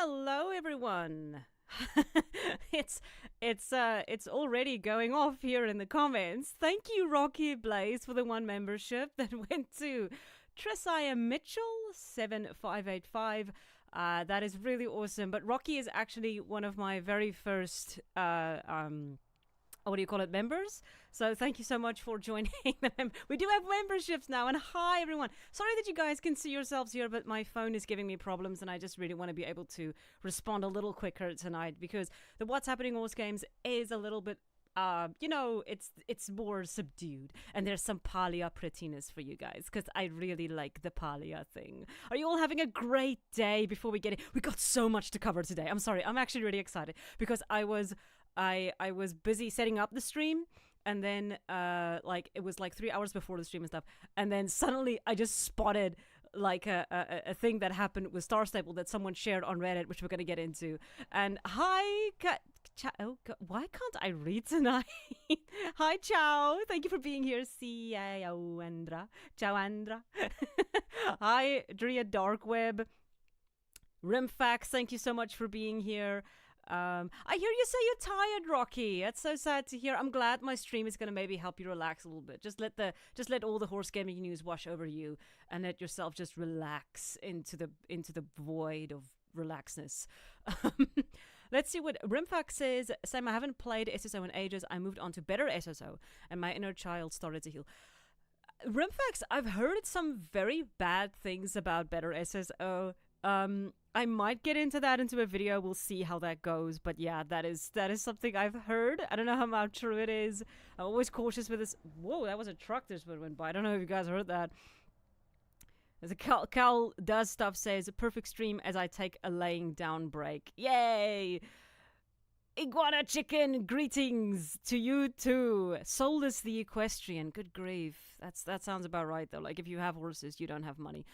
Hello, everyone. It's already going off here in the comments. Thank you, Rocky Blaze, for the one membership that went to Tresiah Mitchell 7585. That is really awesome. But Rocky is actually one of my very first what do you call it, members. So thank you so much for joining them. We do have memberships now, and hi everyone. Sorry that you guys can see yourselves here, but my phone is giving me problems, and I just really want to be able to respond a little quicker tonight because the What's Happening Wars games is a little bit it's more subdued, and there's some Palia prettiness for you guys because I really like the Palia thing. Are you all having a great day? Before we get it, we got so much to cover today. I'm sorry, I'm actually really excited because I was busy setting up the stream, and then it was like 3 hours before the stream and stuff, and then suddenly I just spotted like a thing that happened with Star Stable that someone shared on Reddit, which we're gonna get into. And hi, why can't I read tonight? Hi, Ciao. Thank you for being here. Ciao, Andra. Ciao, Andra. Hi, Drea Darkweb. Rimfax, thank you so much for being here. I hear you say you're tired, Rocky. That's so sad to hear. I'm glad my stream is gonna maybe help you relax a little bit. Just let all the horse gaming news wash over you, and let yourself just relax into the void of relaxness. Let's see what Rimfax says. Sam, I haven't played SSO in ages. I moved on to better SSO, and my inner child started to heal. Rimfax, I've heard some very bad things about better SSO. I might get into that into a video. We'll see how that goes. But yeah, that is something I've heard. I don't know how true it is. I'm always cautious with this. Whoa, that was a truck that went by. I don't know if you guys heard that. As a Cal does stuff says, a perfect stream as I take a laying down break. Yay! Iguana Chicken, greetings to you too. Soulless the Equestrian, good grief. That sounds about right though. Like if you have horses, you don't have money.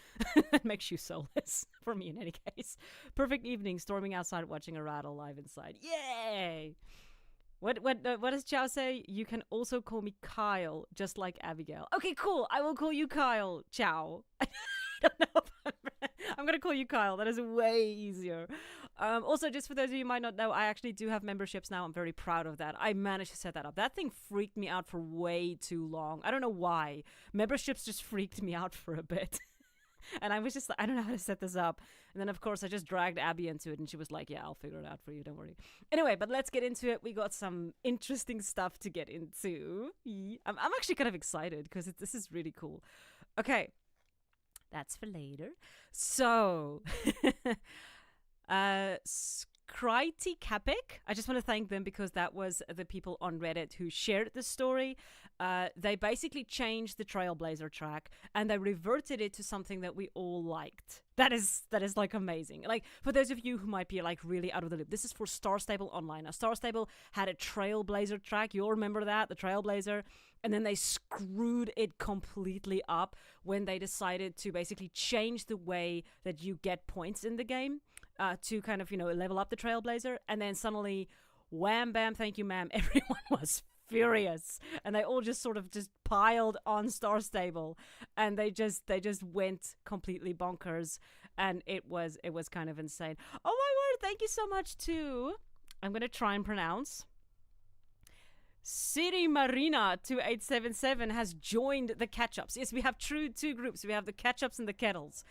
That makes you soulless. For me in any case. Perfect evening, storming outside, watching a rattle live inside. Yay! What does Chow say? You can also call me Kyle, just like Abigail. Okay, cool. I will call you Kyle. Chow. I don't know if I'm gonna call you Kyle. That is way easier. Also, just for those of you who might not know, I actually do have memberships now. I'm very proud of that. I managed to set that up. That thing freaked me out for way too long. I don't know why. Memberships just freaked me out for a bit. And I was just like, I don't know how to set this up. And then, of course, I just dragged Abby into it, and she was like, yeah, I'll figure it out for you. Don't worry. Anyway, but let's get into it. We got some interesting stuff to get into. I'm actually kind of excited because this is really cool. Okay. That's for later. So, Skryty Capek, I just want to thank them because that was the people on Reddit who shared the story. They basically changed the Trailblazer track and they reverted it to something that we all liked. That is like amazing. Like for those of you who might be like really out of the loop, this is for Star Stable Online. Now Star Stable had a Trailblazer track. You all remember that, the Trailblazer, and then they screwed it completely up when they decided to basically change the way that you get points in the game to kind of level up the Trailblazer, and then suddenly, wham bam, thank you ma'am, everyone was furious, and they all just sort of just piled on Star Stable, and they just went completely bonkers, and it was kind of insane. Oh my word, thank you so much to, I'm gonna try and pronounce, Siri Marina 2877 has joined the catch-ups. Yes, we have two groups. We have the catch-ups and the kettles.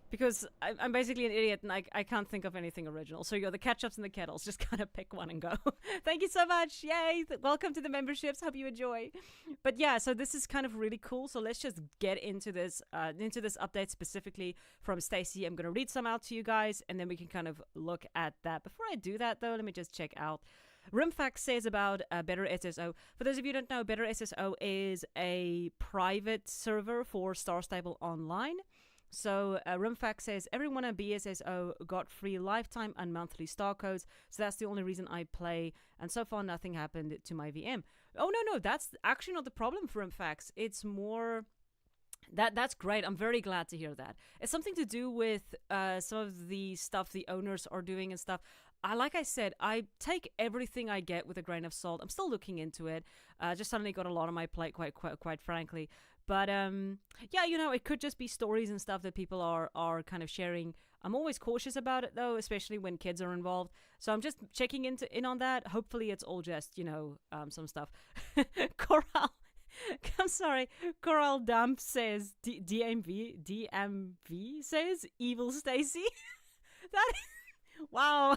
Because I'm basically an idiot and I can't think of anything original. So you got the catch-ups and the kettles. Just kind of pick one and go. Thank you so much. Yay. Welcome to the memberships. Hope you enjoy. But yeah, so this is kind of really cool. So let's just get into this update specifically from Stacy. I'm going to read some out to you guys and then we can kind of look at that. Before I do that though, let me just check out Rimfax says about Better SSO. For those of you who don't know, Better SSO is a private server for Star Stable Online. So Rimfax says, everyone at BSSO got free lifetime and monthly star codes, so that's the only reason I play, and so far nothing happened to my VM. Oh, no, that's actually not the problem for Rimfax. It's more... That's great. I'm very glad to hear that. It's something to do with some of the stuff the owners are doing and stuff. Like I said, I take everything I get with a grain of salt. I'm still looking into it. Just suddenly got a lot on my plate, quite frankly. But yeah, you know, it could just be stories and stuff that people are kind of sharing. I'm always cautious about it though, especially when kids are involved. So I'm just checking in on that. Hopefully it's all just, some stuff. Coral, I'm sorry. Coral Dump says, DMV says, evil Stacy. That wow.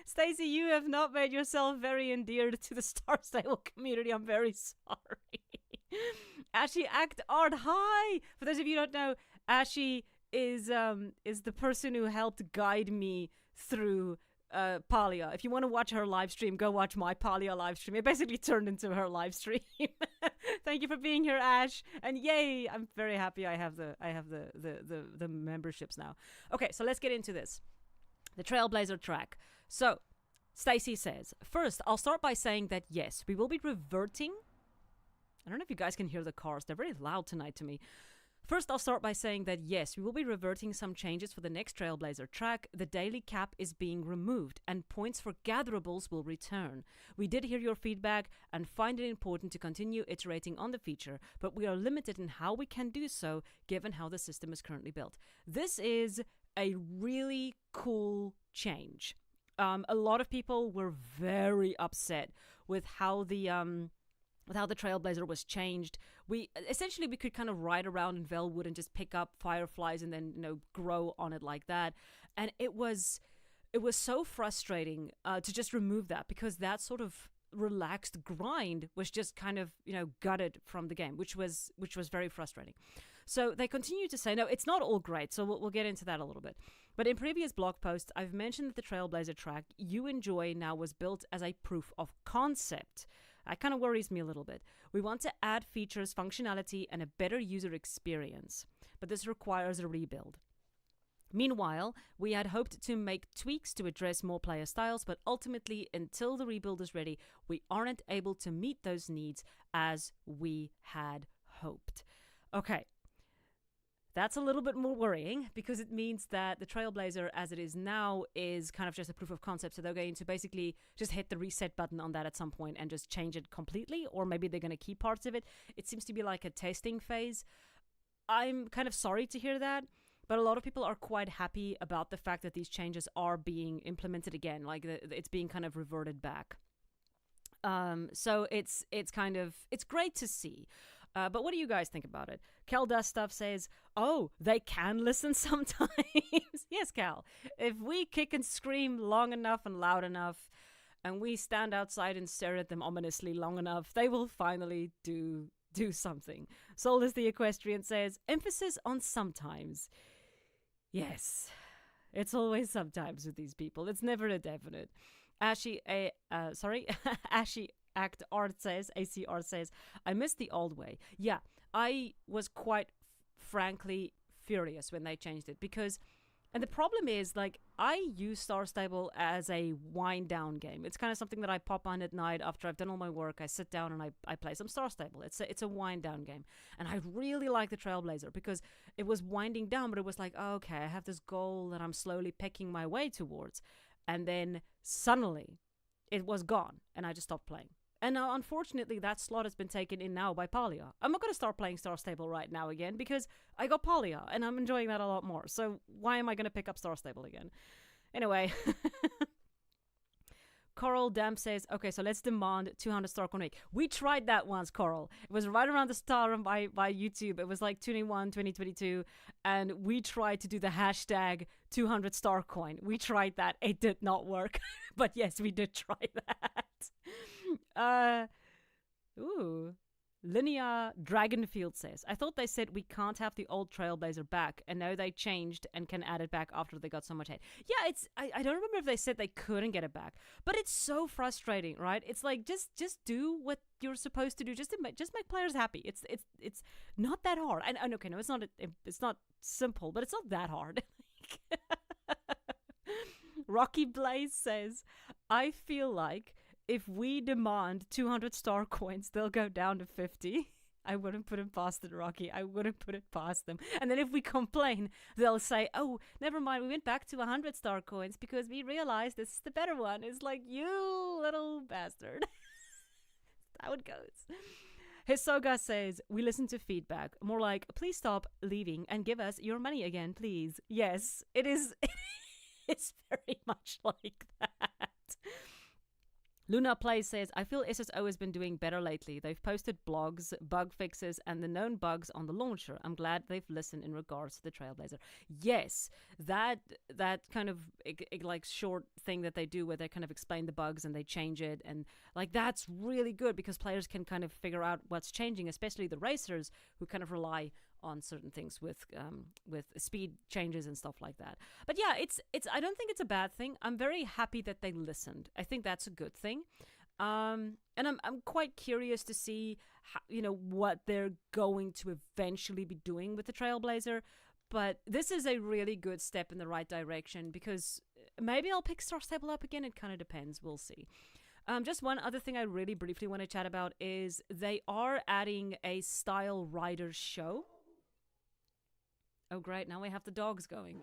Stacey, you have not made yourself very endeared to the Star Stable community. I'm very sorry. Ashy Act Art, hi! For those of you who don't know, Ashy is the person who helped guide me through Palia. If you want to watch her live stream, go watch my Palia live stream. It basically turned into her live stream. Thank you for being here, Ash. And yay, I'm very happy I have the memberships now. Okay, so let's get into this. The Trailblazer track. So, Stacey says, first, I'll start by saying that yes, we will be reverting. I don't know if you guys can hear the cars. They're very loud tonight to me. First, I'll start by saying that yes, we will be reverting some changes for the next Trailblazer track. The daily cap is being removed and points for gatherables will return. We did hear your feedback and find it important to continue iterating on the feature, but we are limited in how we can do so given how the system is currently built. This is a really cool change. A lot of people were very upset with how the Trailblazer was changed. We could kind of ride around in Velwood and just pick up fireflies and then grow on it like that. And it was so frustrating to just remove that, because that sort of relaxed grind was just kind of gutted from the game, which was very frustrating. So they continue to say, no, it's not all great. So we'll get into that a little bit. But in previous blog posts, I've mentioned that the Trailblazer track you enjoy now was built as a proof of concept. That kind of worries me a little bit. We want to add features, functionality, and a better user experience. But this requires a rebuild. Meanwhile, we had hoped to make tweaks to address more player styles, but ultimately, until the rebuild is ready, we aren't able to meet those needs as we had hoped. Okay. That's a little bit more worrying, because it means that the Trailblazer as it is now is kind of just a proof of concept. So they're going to basically just hit the reset button on that at some point and just change it completely, or maybe they're going to keep parts of it. It seems to be like a testing phase. I'm kind of sorry to hear that, but a lot of people are quite happy about the fact that these changes are being implemented again, like it's being kind of reverted back. So it's great to see. But what do you guys think about it? Cal Does Stuff says, oh, they can listen sometimes. Yes, Cal. If we kick and scream long enough and loud enough, and we stand outside and stare at them ominously long enough, they will finally do something. Solus the Equestrian says, emphasis on sometimes. Yes, it's always sometimes with these people. It's never a definite. Ashy Act Art says, AC Art says, I miss the old way. Yeah, I was quite frankly furious when they changed it, because, and the problem is, like, I use Star Stable as a wind down game. It's kind of something that I pop on at night after I've done all my work. I sit down and I play some Star Stable. It's a wind down game. And I really like the Trailblazer because it was winding down, but it was like, oh, okay, I have this goal that I'm slowly pecking my way towards. And then suddenly it was gone and I just stopped playing. And now, unfortunately, that slot has been taken in now by Palia. I'm not going to start playing Star Stable right now again because I got Palia, and I'm enjoying that a lot more. So why am I going to pick up Star Stable again? Anyway. Coral Damp says, okay, so let's demand 200 star coin week. We tried that once, Coral. It was right around the start of by YouTube. It was like 2022, and we tried to do the hashtag 200 star coin. We tried that. It did not work. But yes, we did try that. Linnea Dragonfield says, I thought they said we can't have the old Trailblazer back, and now they changed and can add it back after they got so much hate. Yeah, I don't remember if they said they couldn't get it back, but it's so frustrating, right? It's like, just do what you're supposed to do, just make players happy. It's not that hard. And okay, no, it's not simple, but it's not that hard. Rocky Blaze says, I feel like if we demand 200 star coins, they'll go down to 50. I wouldn't put it past it, Rocky. I wouldn't put it past them. And then if we complain, they'll say, oh, never mind, we went back to 100 star coins because we realized this is the better one. It's like, you little bastard. That's how it goes. Hisoga says, we listen to feedback. More like, please stop leaving and give us your money again, please. Yes, it is. It's very much like that. Luna Play says, I feel SSO has been doing better lately. They've posted blogs, bug fixes, and the known bugs on the launcher. I'm glad they've listened in regards to the Trailblazer. Yes, that kind of like short thing that they do where they kind of explain the bugs and they change it. And like that's really good because players can kind of figure out what's changing, especially the racers who kind of rely on certain things with speed changes and stuff like that. But yeah, it's I don't think it's a bad thing. I'm very happy that they listened. I think that's a good thing. And I'm quite curious to see how, what they're going to eventually be doing with the Trailblazer. But this is a really good step in the right direction because maybe I'll pick Star Stable up again. It kind of depends. We'll see. Just one other thing I really briefly want to chat about is they are adding a Style Rider show. Oh, great. Now we have the dogs going.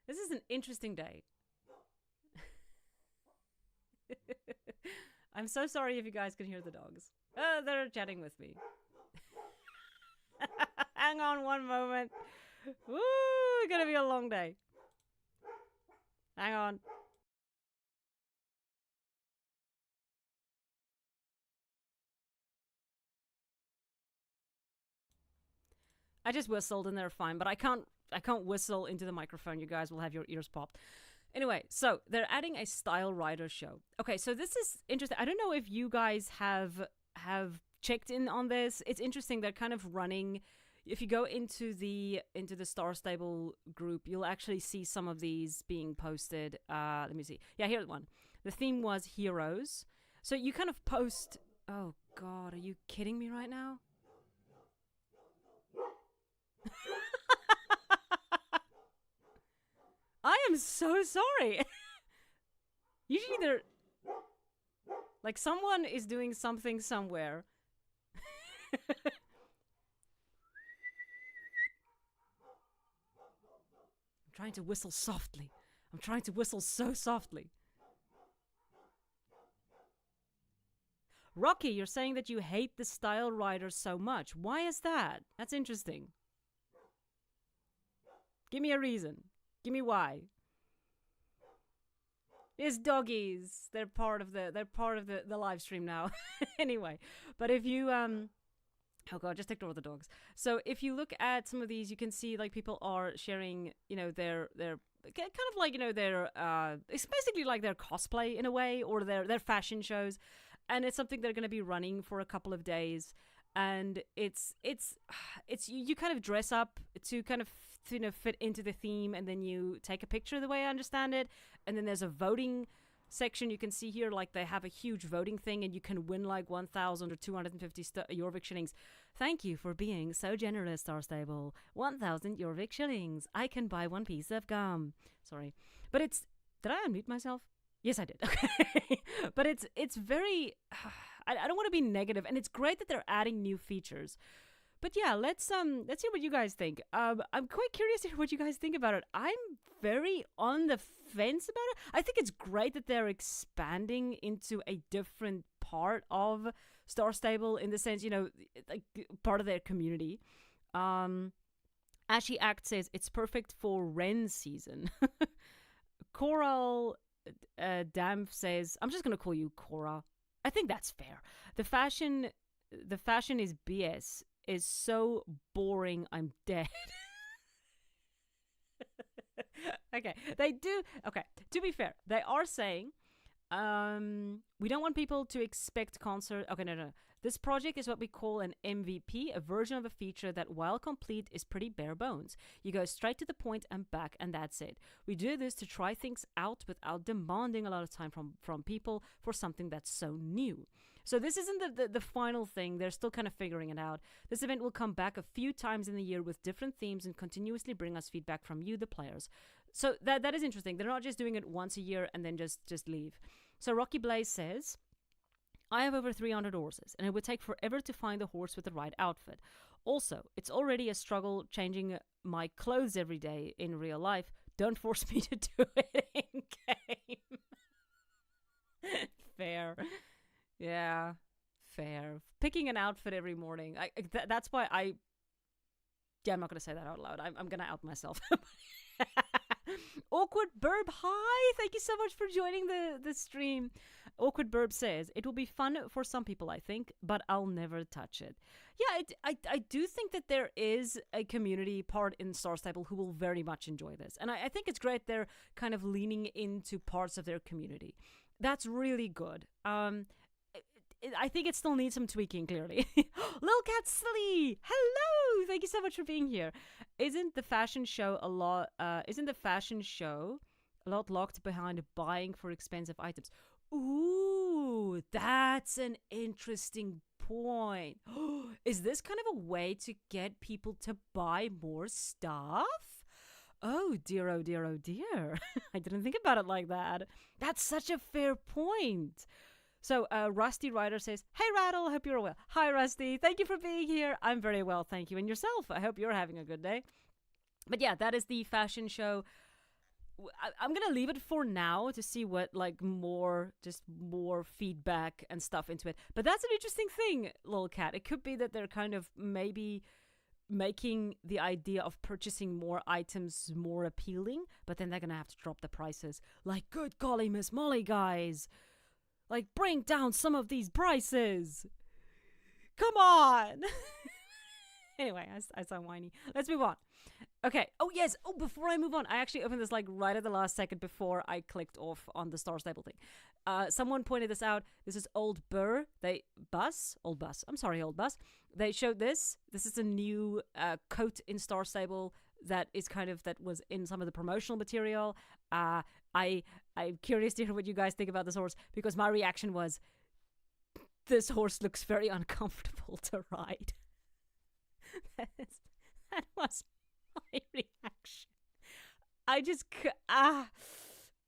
This is an interesting day. I'm so sorry if you guys can hear the dogs. They're chatting with me. Hang on one moment. Woo, it's gonna be a long day. Hang on. I just whistled and they're fine, but I can't whistle into the microphone. You guys will have your ears popped. Anyway, so they're adding a Style Rider show. Okay, so this is interesting. I don't know if you guys have checked in on this. It's interesting. They're kind of running. If you go into the Star Stable group, you'll actually see some of these being posted. Let me see. Yeah, here's one. The theme was heroes. So you kind of post. Oh God, are you kidding me right now? I am so sorry. Usually they're like someone is doing something somewhere. I'm trying to whistle softly. I'm trying to whistle so softly. Rocky, you're saying that you hate the Style Rider so much. Why is that? That's interesting. Give me a reason. Give me why. It's doggies. They're part of the live stream now. Anyway, but if you oh God, just ignore the dogs. So if you look at some of these, you can see like people are sharing, their kind of like, their it's basically like their cosplay in a way, or their fashion shows, and it's something they're going to be running for a couple of days, and it's you kind of dress up to kind of fit into the theme, and then you take a picture the way I understand it, and then there's a voting section. You can see here like they have a huge voting thing, and you can win like 1,000 or 250 Jorvik shillings. Thank you for being so generous, Star Stable. 1,000 Jorvik shillings. I can buy one piece of gum. Sorry, but did I unmute myself? Yes, I did. Okay. But it's very I don't want to be negative, and it's great that they're adding new features. But yeah, let's hear what you guys think. I'm quite curious to hear what you guys think about it. I'm very on the fence about it. I think it's great that they're expanding into a different part of Star Stable, in the sense, like part of their community. Ashy Act says it's perfect for Ren season. Coral Damp says, I'm just gonna call you Cora. I think that's fair. The fashion is BS. Is so boring, I'm dead. Okay, they do. Okay, to be fair, they are saying we don't want people to expect concert. Okay, no. This project is what we call an MVP, a version of a feature that, while complete, is pretty bare bones. You go straight to the point and back, and that's it. We do this to try things out without demanding a lot of time from people for something that's so new. So this isn't the final thing. They're still kind of figuring it out. This event will come back a few times in the year with different themes and continuously bring us feedback from you, the players. So that is interesting. They're not just doing it once a year and then just leave. So Rocky Blaze says, I have over 300 horses, and it would take forever to find the horse with the right outfit. Also, it's already a struggle changing my clothes every day in real life. Don't force me to do it in game. Fair. Yeah, fair. Picking an outfit every morning. That's why I. Yeah, I'm not going to say that out loud. I'm going to out myself. Awkward Burb, hi! Thank you so much for joining the stream. Awkward Burb says, it will be fun for some people, I think, but I'll never touch it. Yeah, I do think that there is a community part in Star Stable who will very much enjoy this. And I think it's great they're kind of leaning into parts of their community. That's really good. I think it still needs some tweaking, clearly. Lil Cat Silly, hello! Thank you so much for being here. Isn't the fashion show a lot locked behind buying for expensive items? Ooh, that's an interesting point. Is this kind of a way to get people to buy more stuff? Oh dear, oh dear, oh dear. I didn't think about it like that. That's such a fair point. So Rusty Ryder says, hey Rattle, I hope you're well. Hi Rusty, thank you for being here. I'm very well, thank you. And yourself, I hope you're having a good day. But yeah, that is the fashion show. I'm going to leave it for now to see what more feedback and stuff into it. But that's an interesting thing, Lil Cat. It could be that they're kind of maybe making the idea of purchasing more items more appealing, but then they're going to have to drop the prices. Like, good golly, Miss Molly, guys. Like, bring down some of these prices. Come on. Anyway, I sound whiny. Let's move on. Okay. Oh, yes. Oh, before I move on, I actually opened this right at the last second before I clicked off on the Star Stable thing. Someone pointed this out. This is Old Bus. I'm sorry, Old Bus. They showed this. This is a new coat in Star Stable that was in some of the promotional material. I'm curious to hear what you guys think about this horse, because my reaction was, this horse looks very uncomfortable to ride. That was my reaction. I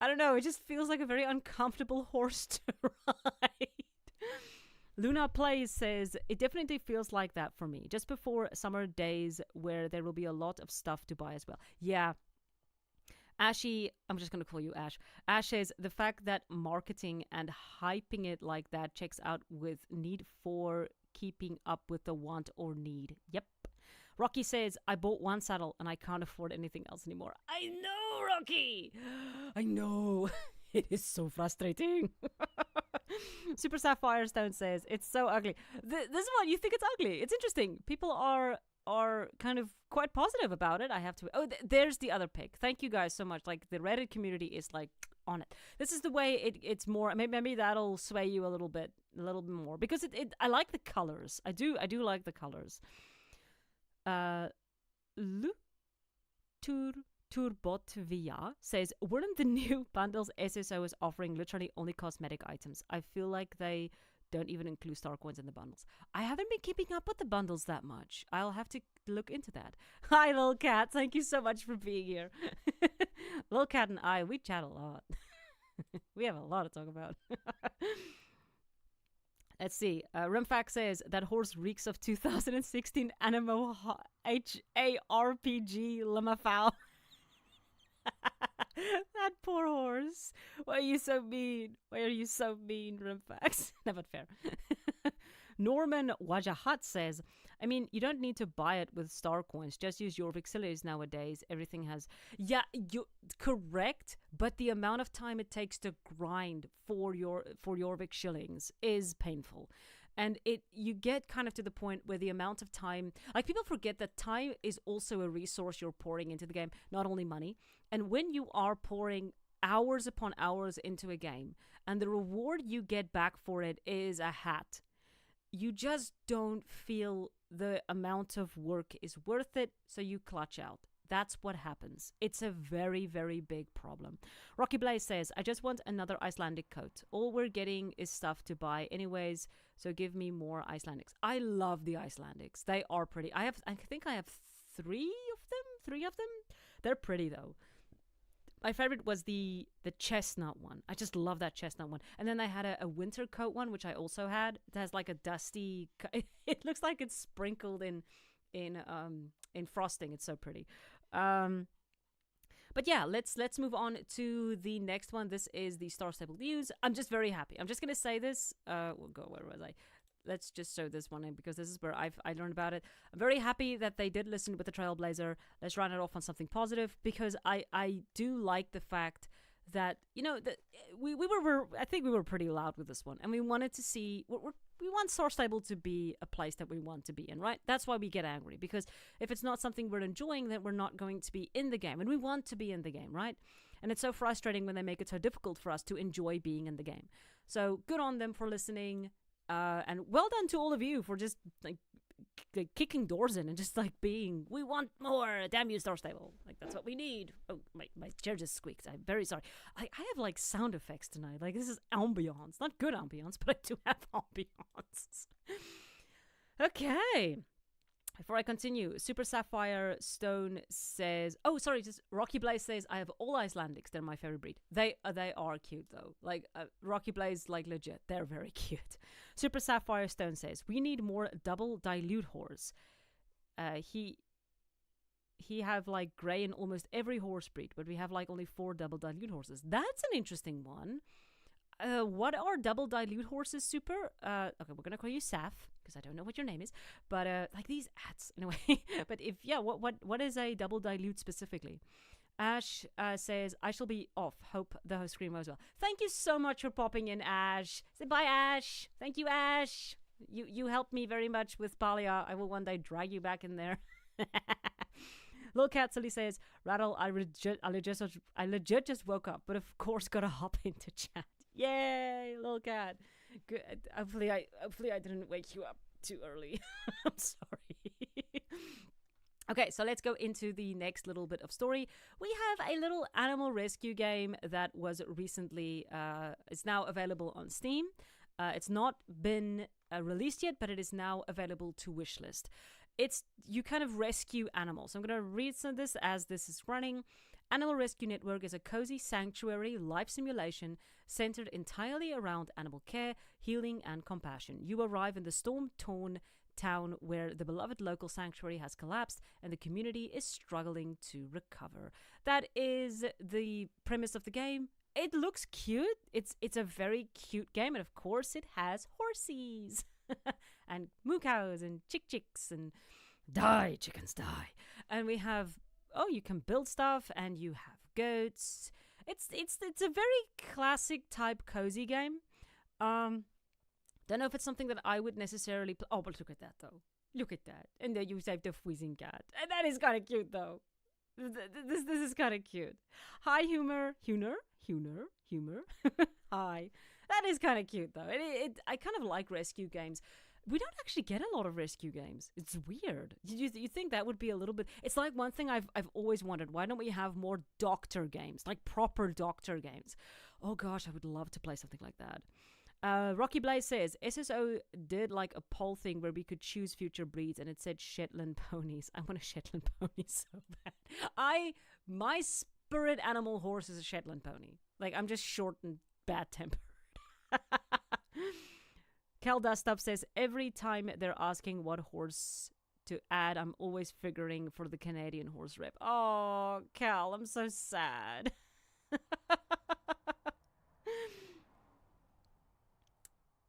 don't know, it just feels like a very uncomfortable horse to ride. Luna Plays says, it definitely feels like that for me, just before summer days where there will be a lot of stuff to buy as well. Yeah. Ashy, I'm just going to call you Ash. Ash says, the fact that marketing and hyping it like that checks out with need for keeping up with the want or need. Yep. Rocky says, I bought one saddle and I can't afford anything else anymore. I know, Rocky! I know. It is so frustrating. Super Sapphire Stone says, it's so ugly. This one, you think it's ugly. It's interesting. People are kind of quite positive about it. I have to. Oh, there's the other pick. Thank you guys so much. Like, the Reddit community is on it. This is the way it's more. Maybe that'll sway you a little bit more, because I like the colors. I do like the colors. Turbot Via says, weren't the new bundles SSO is offering literally only cosmetic items? I feel like they don't even include star coins in the bundles. I haven't been keeping up with the bundles that much. I'll have to look into that. Hi, Lil Cat. Thank you so much for being here. Lil Cat and I, we chat a lot. We have a lot to talk about. Let's see. Rimfax says, that horse reeks of 2016 Animo HARPG Limafau. That poor horse. Why are you so mean? Rimfax? No, but fair. Norman Wajahat says, I mean, you don't need to buy it with star coins. Just use your Vixilies nowadays. Everything has... Yeah, you correct. But the amount of time it takes to grind for your Vix shillings is painful. And you get kind of to the point where the amount of time... Like, people forget that time is also a resource you're pouring into the game, not only money. And when you are pouring hours upon hours into a game, and the reward you get back for it is a hat, you just don't feel the amount of work is worth it, so you clutch out. That's what happens. It's a very, very big problem. Rocky Blaze says, I just want another Icelandic coat. All we're getting is stuff to buy anyways, so give me more Icelandics. I love the Icelandics. They are pretty. I think I have three of them. They're pretty, though. My favorite was the chestnut one. I just love that chestnut one. And then I had a winter coat one, which I also had. It has like a dusty... It looks like it's sprinkled in frosting. It's so pretty. But yeah, let's move on to the next one. This is the Star Stable News. I'm just very happy. I'm just going to say this. Where was I? let's just show this one in because this is where I learned about it. I'm very happy that they did listen with the Trailblazer. Let's round it off on something positive because I do like the fact that, that we were I think we were pretty loud with this one, and we wanted to see we want Source Stable to be a place that we want to be in, right? That's why we get angry, because if it's not something we're enjoying, then we're not going to be in the game, and we want to be in the game, right? And it's so frustrating when they make it so difficult for us to enjoy being in the game. So good on them for listening, and well done to all of you for just like kicking doors in and just like being, we want more, damn you, Star Stable, like that's what we need. Oh, my chair just squeaked. I'm very sorry. I have like sound effects tonight. Like this is ambiance, not good ambiance, but I do have ambiance. Okay, before I continue, Super Sapphire Stone says, oh, sorry, just Rocky Blaze says, I have all Icelandics. They're my favorite breed. They are cute, though. Like, Rocky Blaze, like, legit. They're very cute. Super Sapphire Stone says, we need more double dilute horse. He have, like, gray in almost every horse breed, but we have, like, only 4 double dilute horses. That's an interesting one. What are double dilute horses, Super? Okay, we're gonna call you Saf, because I don't know what your name is, but like these ads in a way. But if what is a double dilute specifically? Ash says, I shall be off. Hope the host screen goes well. Thank you so much for popping in, Ash. Say bye, Ash. Thank you, Ash. You helped me very much with Palia. I will one day drag you back in there. Lil Cat Silly says, Rattle, I legit just woke up, but of course gotta hop into chat. Yay, Lil Cat. Good. Hopefully I didn't wake you up too early. I'm sorry. Okay, so let's go into the next little bit of story. We have a little animal rescue game that was recently, it's now available on Steam. It's not been released yet, but it is now available to wishlist. You kind of rescue animals. I'm going to read some of this as this is running. Animal Rescue Network is a cozy sanctuary life simulation centered entirely around animal care, healing, and compassion. You arrive in the storm-torn town where the beloved local sanctuary has collapsed and the community is struggling to recover. That is the premise of the game. It looks cute. It's a very cute game, and of course it has horsies and moo cows and chicks and die chickens die. And we have you can build stuff and you have goats. It's a very classic type cozy game. Don't know if it's something that I would necessarily play. Oh, but look at that though. Look at that. And then you save the freezing cat. And that is kind of cute though. This is kind of cute. Hi, Humor. Hi. That is kind of cute though. I kind of like rescue games. We don't actually get a lot of rescue games. It's weird. You think that would be a little bit... It's like one thing I've always wondered. Why don't we have more doctor games? Like proper doctor games. Oh gosh, I would love to play something like that. Rocky Blaze says, SSO did like a poll thing where we could choose future breeds and it said Shetland ponies. I want a Shetland pony so bad. My spirit animal horse is a Shetland pony. Like I'm just short and bad-tempered. Cal Dustup says, every time they're asking what horse to add, I'm always figuring for the Canadian horse rep. Oh, Cal, I'm so sad.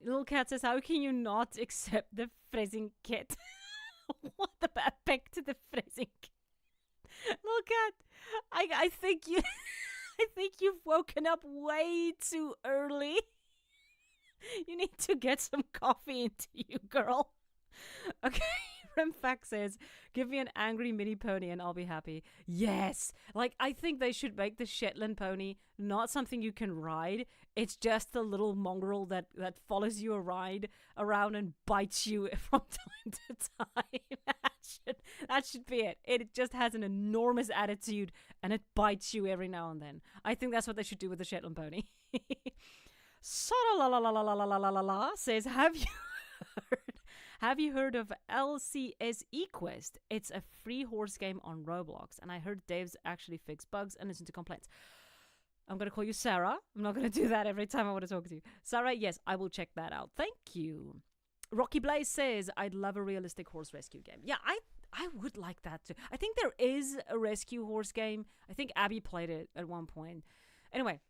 Little Cat says, how can you not accept the freezing kit? What the back to the freezing kit? Little Cat, I think I think you've woken up way too early. You need to get some coffee into you, girl. Okay, Remfax says, give me an angry mini pony and I'll be happy. Yes! Like, I think they should make the Shetland pony not something you can ride. It's just a little mongrel that follows you around and bites you from time to time. That should be it. It just has an enormous attitude and it bites you every now and then. I think that's what they should do with the Shetland pony. La says, have you heard of LCS Equest? It's a free horse game on Roblox, and I heard Dave's actually fix bugs and listen to complaints. I'm gonna call you Sarah. I'm not gonna do that every time I want to talk to you. Sarah, yes, I will check that out. Thank you. Rocky Blaze says, I'd love a realistic horse rescue game. Yeah, I would like that too. I think there is a rescue horse game. I think Abby played it at one point. Anyway,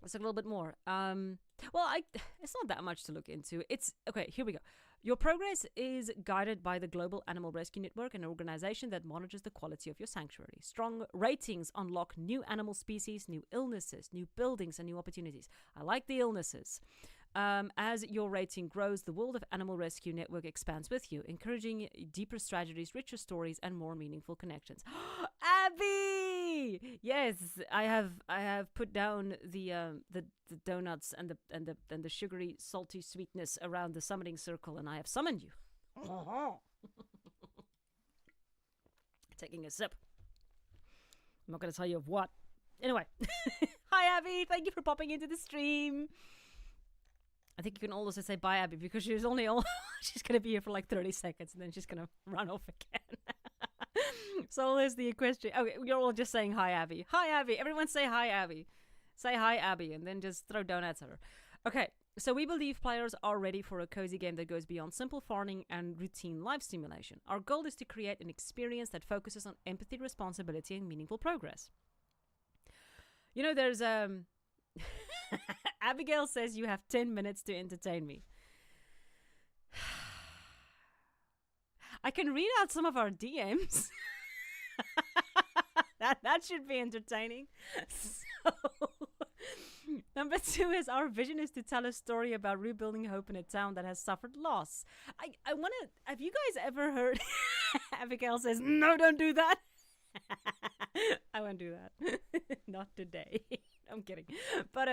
It's a little bit more. It's not that much to look into. It's okay. Here we go. Your progress is guided by the Global Animal Rescue Network, an organization that monitors the quality of your sanctuary. Strong ratings unlock new animal species, new illnesses, new buildings, and new opportunities. I like the illnesses. As your rating grows, the world of Animal Rescue Network expands with you, encouraging deeper strategies, richer stories, and more meaningful connections. Abby, yes, I have put down the donuts and the sugary, salty sweetness around the summoning circle, and I have summoned you. Taking a sip. I'm not going to tell you of what. Anyway, hi Abby, thank you for popping into the stream. I think you can also say bye, Abby, because she's only she's going to be here for like 30 seconds and then she's going to run off again. So there's the question. Okay, you're all just saying hi, Abby. Hi, Abby. Everyone say hi, Abby. Say hi, Abby, and then just throw donuts at her. Okay, so we believe players are ready for a cozy game that goes beyond simple farming and routine life simulation. Our goal is to create an experience that focuses on empathy, responsibility, and meaningful progress. You know, there's Abigail says you have 10 minutes to entertain me. I can read out some of our DMs. that should be entertaining. So, number 2 is our vision is to tell a story about rebuilding hope in a town that has suffered loss. I want to. Have you guys ever heard? Abigail says, "No, don't do that." I won't do that. Not today. I'm kidding. But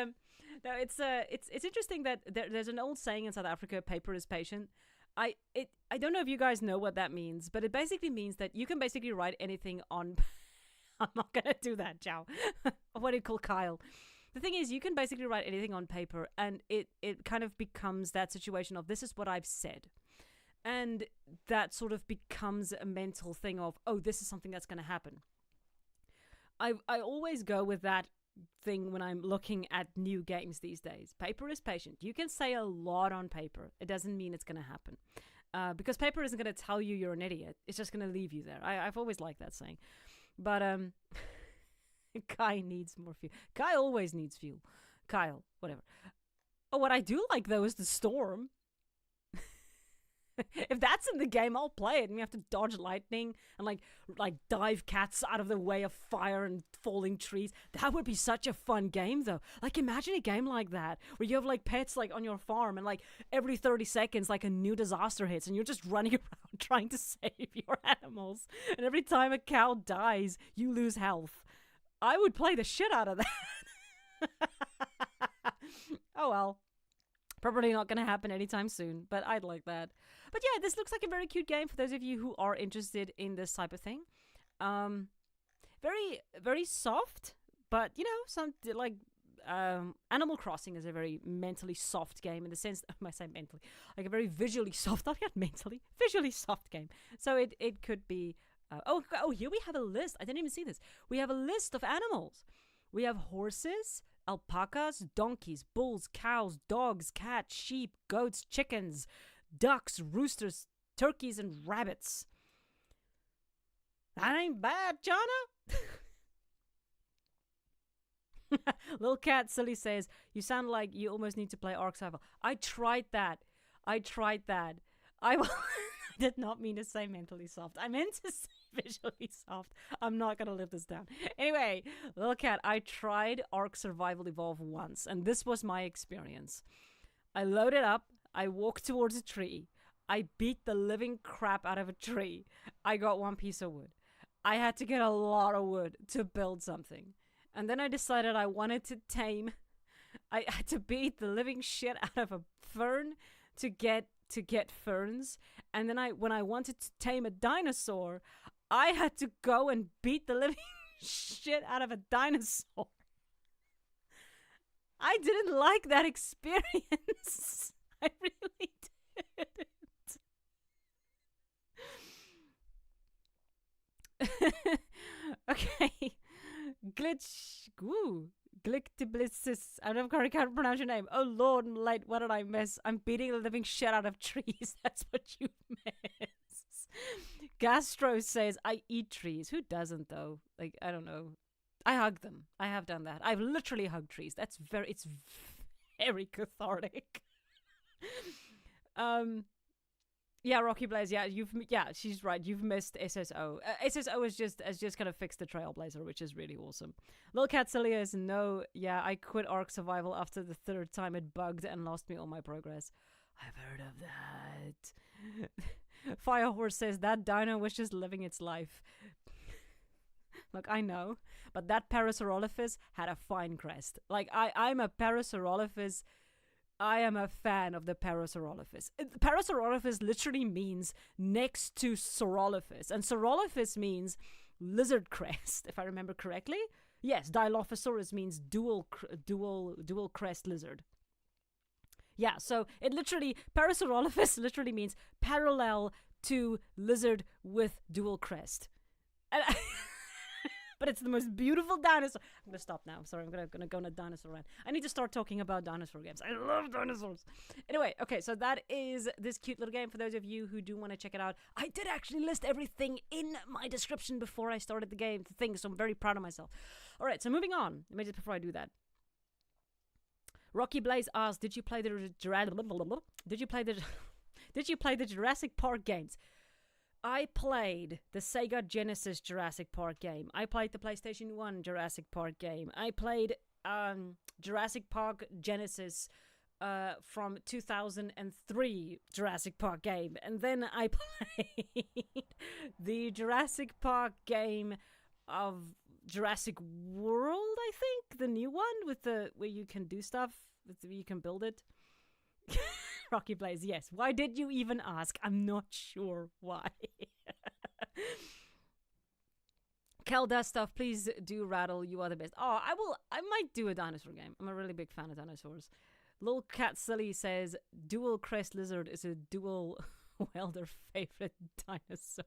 no, it's interesting that there's an old saying in South Africa: "Paper is patient." I don't know if you guys know what that means, but it basically means that you can basically write anything on. I'm not gonna do that, Chow. What do you call Kyle? The thing is, you can basically write anything on paper, and it kind of becomes that situation of this is what I've said. And that sort of becomes a mental thing of, oh, this is something that's going to happen. I always go with that thing when I'm looking at new games these days. Paper is patient. You can say a lot on paper. It doesn't mean it's going to happen. Because paper isn't going to tell you you're an idiot. It's just going to leave you there. I've always liked that saying. But Kai needs more fuel. Kai always needs fuel. Kyle, whatever. Oh, what I do like, though, is the storm. If that's in the game, I'll play it. And you have to dodge lightning and like dive cats out of the way of fire and falling trees. That would be such a fun game, though. Like, imagine a game like that where you have like pets like on your farm, and like every 30 seconds, like a new disaster hits, and you're just running around trying to save your animals. And every time a cow dies, you lose health. I would play the shit out of that. Oh well. Probably not going to happen anytime soon, but I'd like that. But yeah, this looks like a very cute game for those of you who are interested in this type of thing. Very, very soft, but you know, some like Animal Crossing is a very mentally soft game in the sense that, I say mentally, like a very visually soft, not yet mentally, visually soft game. So it could be. Here we have a list. I didn't even see this. We have a list of animals. We have horses, alpacas, donkeys, bulls, cows, dogs, cats, sheep, goats, chickens, ducks, roosters, turkeys, and rabbits. That ain't bad, Jana. Little Cat Silly says, you sound like you almost need to play Ark Survival. I tried that. I did not mean to say mentally soft. I meant to say visually soft. I'm not going to live this down. Anyway, Little Cat, I tried Ark Survival Evolve once, and this was my experience. I loaded up. I walked towards a tree. I beat the living crap out of a tree. I got one piece of wood. I had to get a lot of wood to build something. And then I decided I wanted to tame. I had to beat the living shit out of a fern to get ferns. And then when I wanted to tame a dinosaur, I had to go and beat the living shit out of a dinosaur. I didn't like that experience. I really didn't. Okay. Glictiblissis. I don't know how to pronounce your name. Oh Lord, light, what did I miss? I'm beating the living shit out of trees. That's what you miss. Gastro says, I eat trees. Who doesn't, though? Like, I don't know. I hug them. I have done that. I've literally hugged trees. It's very cathartic. um, yeah, Rocky Blaze. Yeah, she's right. You've missed SSO. SSO has just kind of fixed the Trailblazer, which is really awesome. Lil Cat Celia is no. Yeah, I quit Ark Survival after the third time it bugged and lost me all my progress. I've heard of that. Firehorse says that dino was just living its life. Look, I know, but that Parasaurolophus had a fine crest. Like, I'm a Parasaurolophus. I am a fan of the Parasaurolophus. Parasaurolophus literally means next to Saurolophus, and Saurolophus means lizard crest, if I remember correctly. Yes, Dilophosaurus means dual crest lizard. Yeah, so it literally, Parasaurolophus literally means parallel to lizard with dual crest. And but it's the most beautiful dinosaur. I'm gonna stop now. Sorry, I'm gonna go on a dinosaur rant. I need to start talking about dinosaur games. I love dinosaurs. Anyway, okay, so that is this cute little game for those of you who do want to check it out. I did actually list everything in my description before I started the game, the thing, so I'm very proud of myself. All right, so moving on. Let me just before I do that. Rocky Blaze asked, "Did you play the Jurassic Park games?" I played the Sega Genesis Jurassic Park game. I played the PlayStation 1 Jurassic Park game. I played Jurassic Park Genesis from 2003 Jurassic Park game. And then I played the Jurassic Park game of Jurassic World, I think. The new one with where you can do stuff, you can build it. Rocky Blaze, yes. Why did you even ask? I'm not sure why. Kel does stuff. Please do Rattle. You are the best. Oh, I might do a dinosaur game. I'm a really big fan of dinosaurs. Lil Cat Silly says dual crest lizard is a dual welder favorite dinosaur.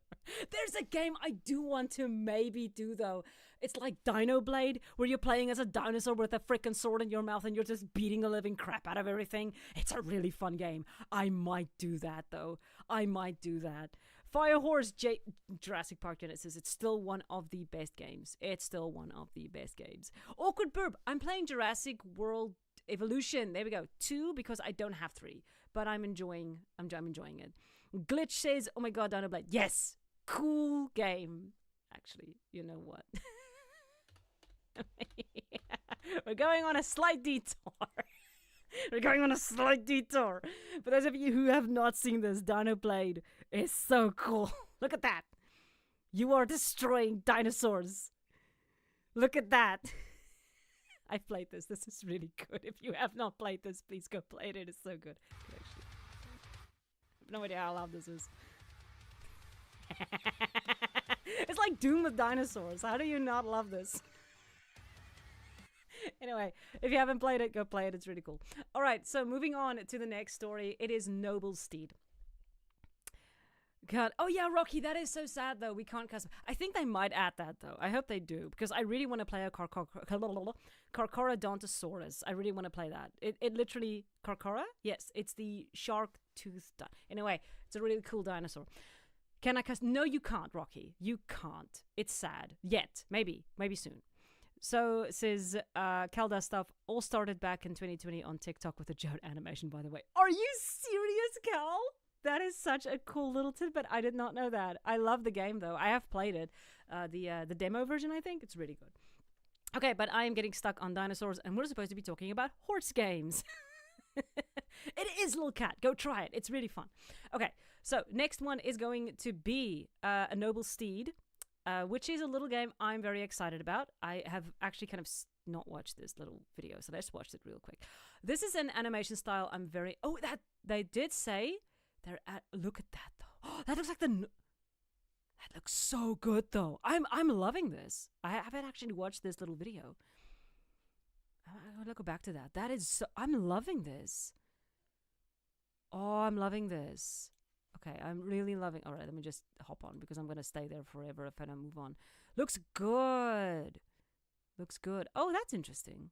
There's a game I do want to maybe do though. It's like Dino Blade, where you're playing as a dinosaur with a freaking sword in your mouth and you're just beating the living crap out of everything. It's a really fun game. I might do that though. I might do that. Firehorse Jurassic Park Genesis. It's still one of the best games. It's still one of the best games. Awkward Burp. I'm playing Jurassic World Evolution. There we go. 2 because I don't have 3, but I'm enjoying it. Glitch says, "Oh my god, Dino Blade." Yes, cool game. Actually, you know what? We're going on a slight detour. For those of you who have not seen this, Dino Blade is so cool. Look at that. You are destroying dinosaurs. Look at that. I've played this. This is really good. If you have not played this, please go play it. It is so good. I have no idea how loud this is. It's like Doom with dinosaurs. How do you not love this? Anyway, if you haven't played it, go play it. It's really cool. All right, so moving on to the next story. It is Noble Steed. God. Oh yeah, Rocky, that is so sad though. We can't custom. I think they might add that though. I hope they do because I really want to play a Carcharodontosaurus. I really want to play that. It literally Carchara? Yes, it's the shark tooth. Anyway, it's a really cool dinosaur. Can I custom? No, you can't, Rocky. You can't. It's sad. Yet, maybe soon. So says Kelda stuff all started back in 2020 on TikTok with a Joe animation. By the way, are you serious, Cal? That is such a cool little tidbit. I did not know that. I love the game, though. I have played it. The demo version, I think. It's really good. Okay, but I am getting stuck on dinosaurs, and we're supposed to be talking about horse games. It is, Little Cat. Go try it. It's really fun. Okay, so next one is going to be a Noble Steed, which is a little game I'm very excited about. I have actually kind of not watched this little video, so let's watch it real quick. This is an animation style I'm very... Oh, that they did say... Look at that though. Oh, that looks like that looks so good though. I'm loving this. I haven't actually watched this little video. I'm gonna go back to that. That is so, I'm loving this. Oh, I'm loving this. Okay, I'm really loving. All right, let me just hop on because I'm gonna stay there forever if I don't move on. Looks good. Looks good. Oh, that's interesting.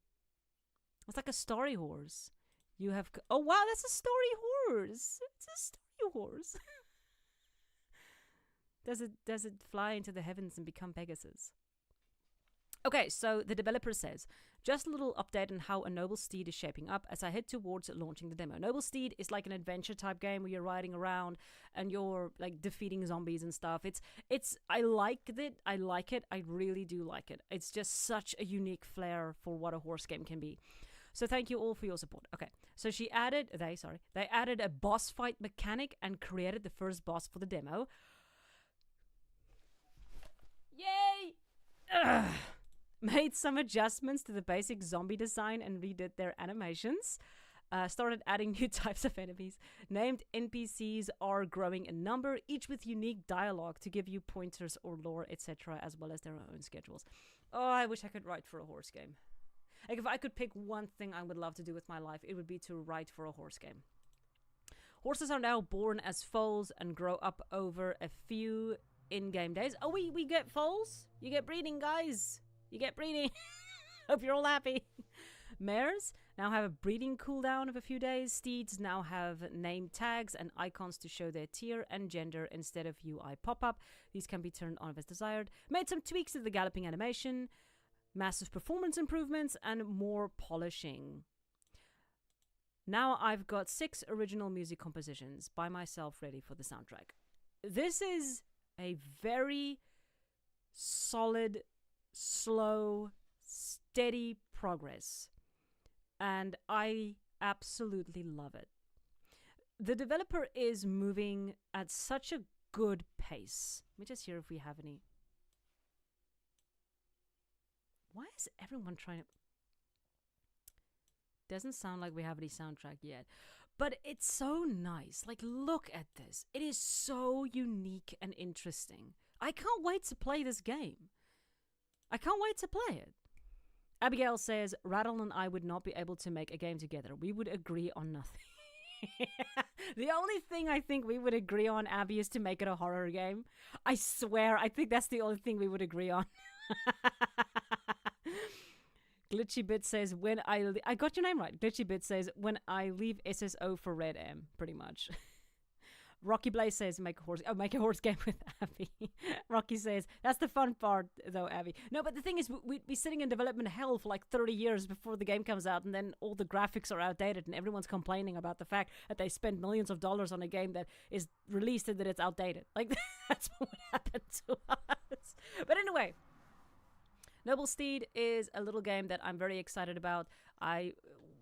It's like a story horse. You have... Oh, wow, that's a story horse. It's a story horse. Does it fly into the heavens and become Pegasus? Okay, so the developer says, just a little update on how a Noble Steed is shaping up as I head towards launching the demo. Noble Steed is like an adventure type game where you're riding around and you're like defeating zombies and stuff. I liked it. I like it. I really do like it. It's just such a unique flair for what a horse game can be. So thank you all for your support. Okay, so they added a boss fight mechanic and created the first boss for the demo. Yay! Ugh. Made some adjustments to the basic zombie design and redid their animations. Started adding new types of enemies. Named NPCs are growing in number, each with unique dialogue to give you pointers or lore, etc., as well as their own schedules. Oh, I wish I could write for a horse game. Like, if I could pick one thing I would love to do with my life, it would be to write for a horse game. Horses are now born as foals and grow up over a few in-game days. Oh, we get foals? You get breeding, guys. You get breeding. Hope you're all happy. Mares now have a breeding cooldown of a few days. Steeds now have name tags and icons to show their tier and gender instead of UI pop-up. These can be turned on as desired. Made some tweaks to the galloping animation. Massive performance improvements and more polishing. Now I've got 6 original music compositions by myself ready for the soundtrack. This is a very solid, slow, steady progress, and I absolutely love it. The developer is moving at such a good pace. Let me just hear if we have any. Why is everyone trying to... Doesn't sound like we have any soundtrack yet, but it's so nice. Like, look at this. It is so unique and interesting. I can't wait to play this game. I can't wait to play it. Abigail says, Rattle and I would not be able to make a game together. We would agree on nothing. The only thing I think we would agree on, Abby, is to make it a horror game. I swear, I think that's the only thing we would agree on. Glitchy Bit says, I got your name right. Glitchy Bit says, when I leave SSO for Red M, pretty much. Rocky Blaze says, make a horse game with Abby. Rocky says, that's the fun part, though, Abby. No, but the thing is, we'd be sitting in development hell for like 30 years before the game comes out, and then all the graphics are outdated, and everyone's complaining about the fact that they spend millions of dollars on a game that is released and that it's outdated. Like, that's what would happen to us. But anyway, Noble Steed is a little game that I'm very excited about. I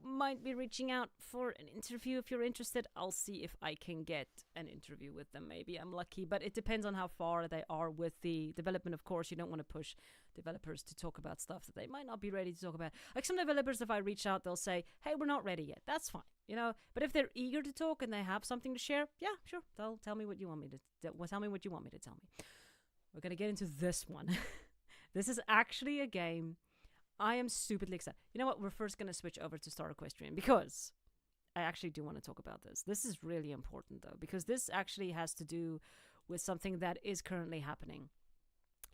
might be reaching out for an interview if you're interested. I'll see if I can get an interview with them. Maybe I'm lucky, but it depends on how far they are with the development. Of course, you don't want to push developers to talk about stuff that they might not be ready to talk about. Like some developers, if I reach out, they'll say, hey, we're not ready yet. That's fine, you know. But if they're eager to talk and they have something to share, yeah, sure. They'll tell me what you want me to tell me what you want me to tell me. We're going to get into this one. This is actually a game I am stupidly excited. You know what? We're first going to switch over to Star Equestrian because I actually do want to talk about this. This is really important, though, because this actually has to do with something that is currently happening.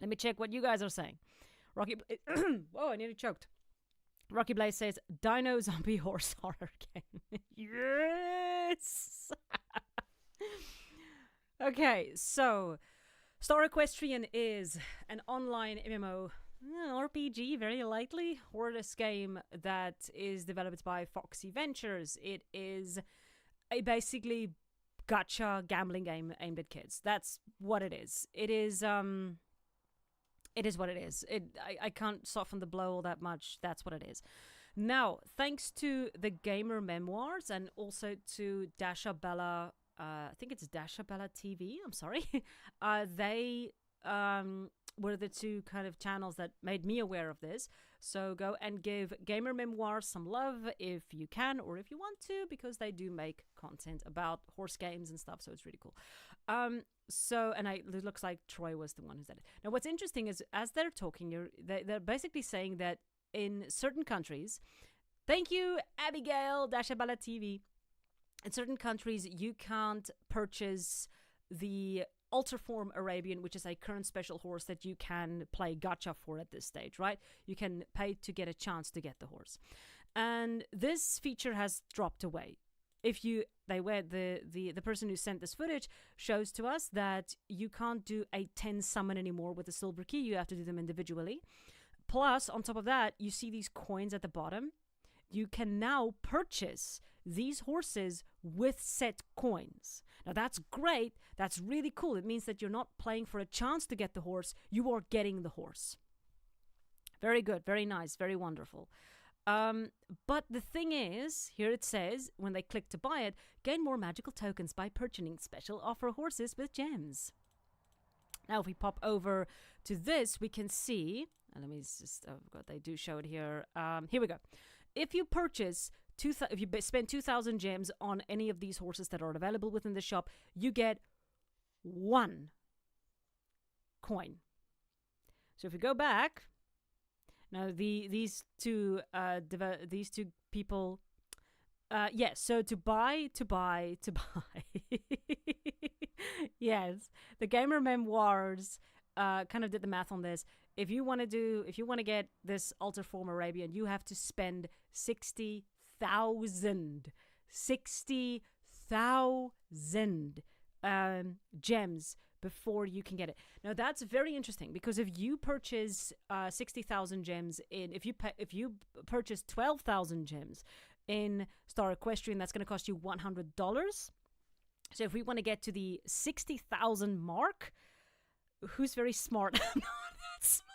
Let me check what you guys are saying. Rocky... Whoa, I nearly choked. Rocky Blaze says, Dino Zombie Horse Horror Game. Yes! Okay, so Star Equestrian is an online MMO RPG, very lightly, horrorless game that is developed by Foxy Ventures. It is a basically gacha gambling game aimed at kids. That's what it is. It is what it is. I can't soften the blow all that much. That's what it is. Now, thanks to the Gamer Memoirs and also to Dasha Bella, I think it's Dasha Bella TV, I'm sorry. They were the two kind of channels that made me aware of this. So go and give Gamer Memoirs some love if you can or if you want to, because they do make content about horse games and stuff, so it's really cool. It looks like Troy was the one who said it. Now, what's interesting is as they're talking, they're basically saying that in certain countries, thank you, Abigail, Dasha Bala TV, in certain countries, you can't purchase the Ultraform Arabian, which is a current special horse that you can play gacha for at this stage, right? You can pay to get a chance to get the horse. And this feature has dropped away. The person who sent this footage shows to us that you can't do a 10 summon anymore with a silver key. You have to do them individually. Plus, on top of that, you see these coins at the bottom. You can now purchase these horses with set coins. Now that's great. That's really cool. It means that you're not playing for a chance to get the horse. You are getting the horse. Very good. Very nice. Very wonderful. But the thing is, here it says, when they click to buy it, gain more magical tokens by purchasing special offer horses with gems. Now, if we pop over to this, we can see, and let me just, oh God, they do show it here. Here we go. If you purchase, if you spend 2,000 gems on any of these horses that are available within the shop, you get 1 coin. So if we go back, now these two people, yes. So to buy. Yes, the Gamer Memoirs kind of did the math on this. If you want to get this Alterform Arabian, you have to spend 60,000 gems before you can get it. Now that's very interesting, because if you purchase 60,000 gems if you purchase 12,000 gems in Star Equestrian, that's going to cost you $100. So if we want to get to the 60,000 mark, who's very smart? I'm not that smart.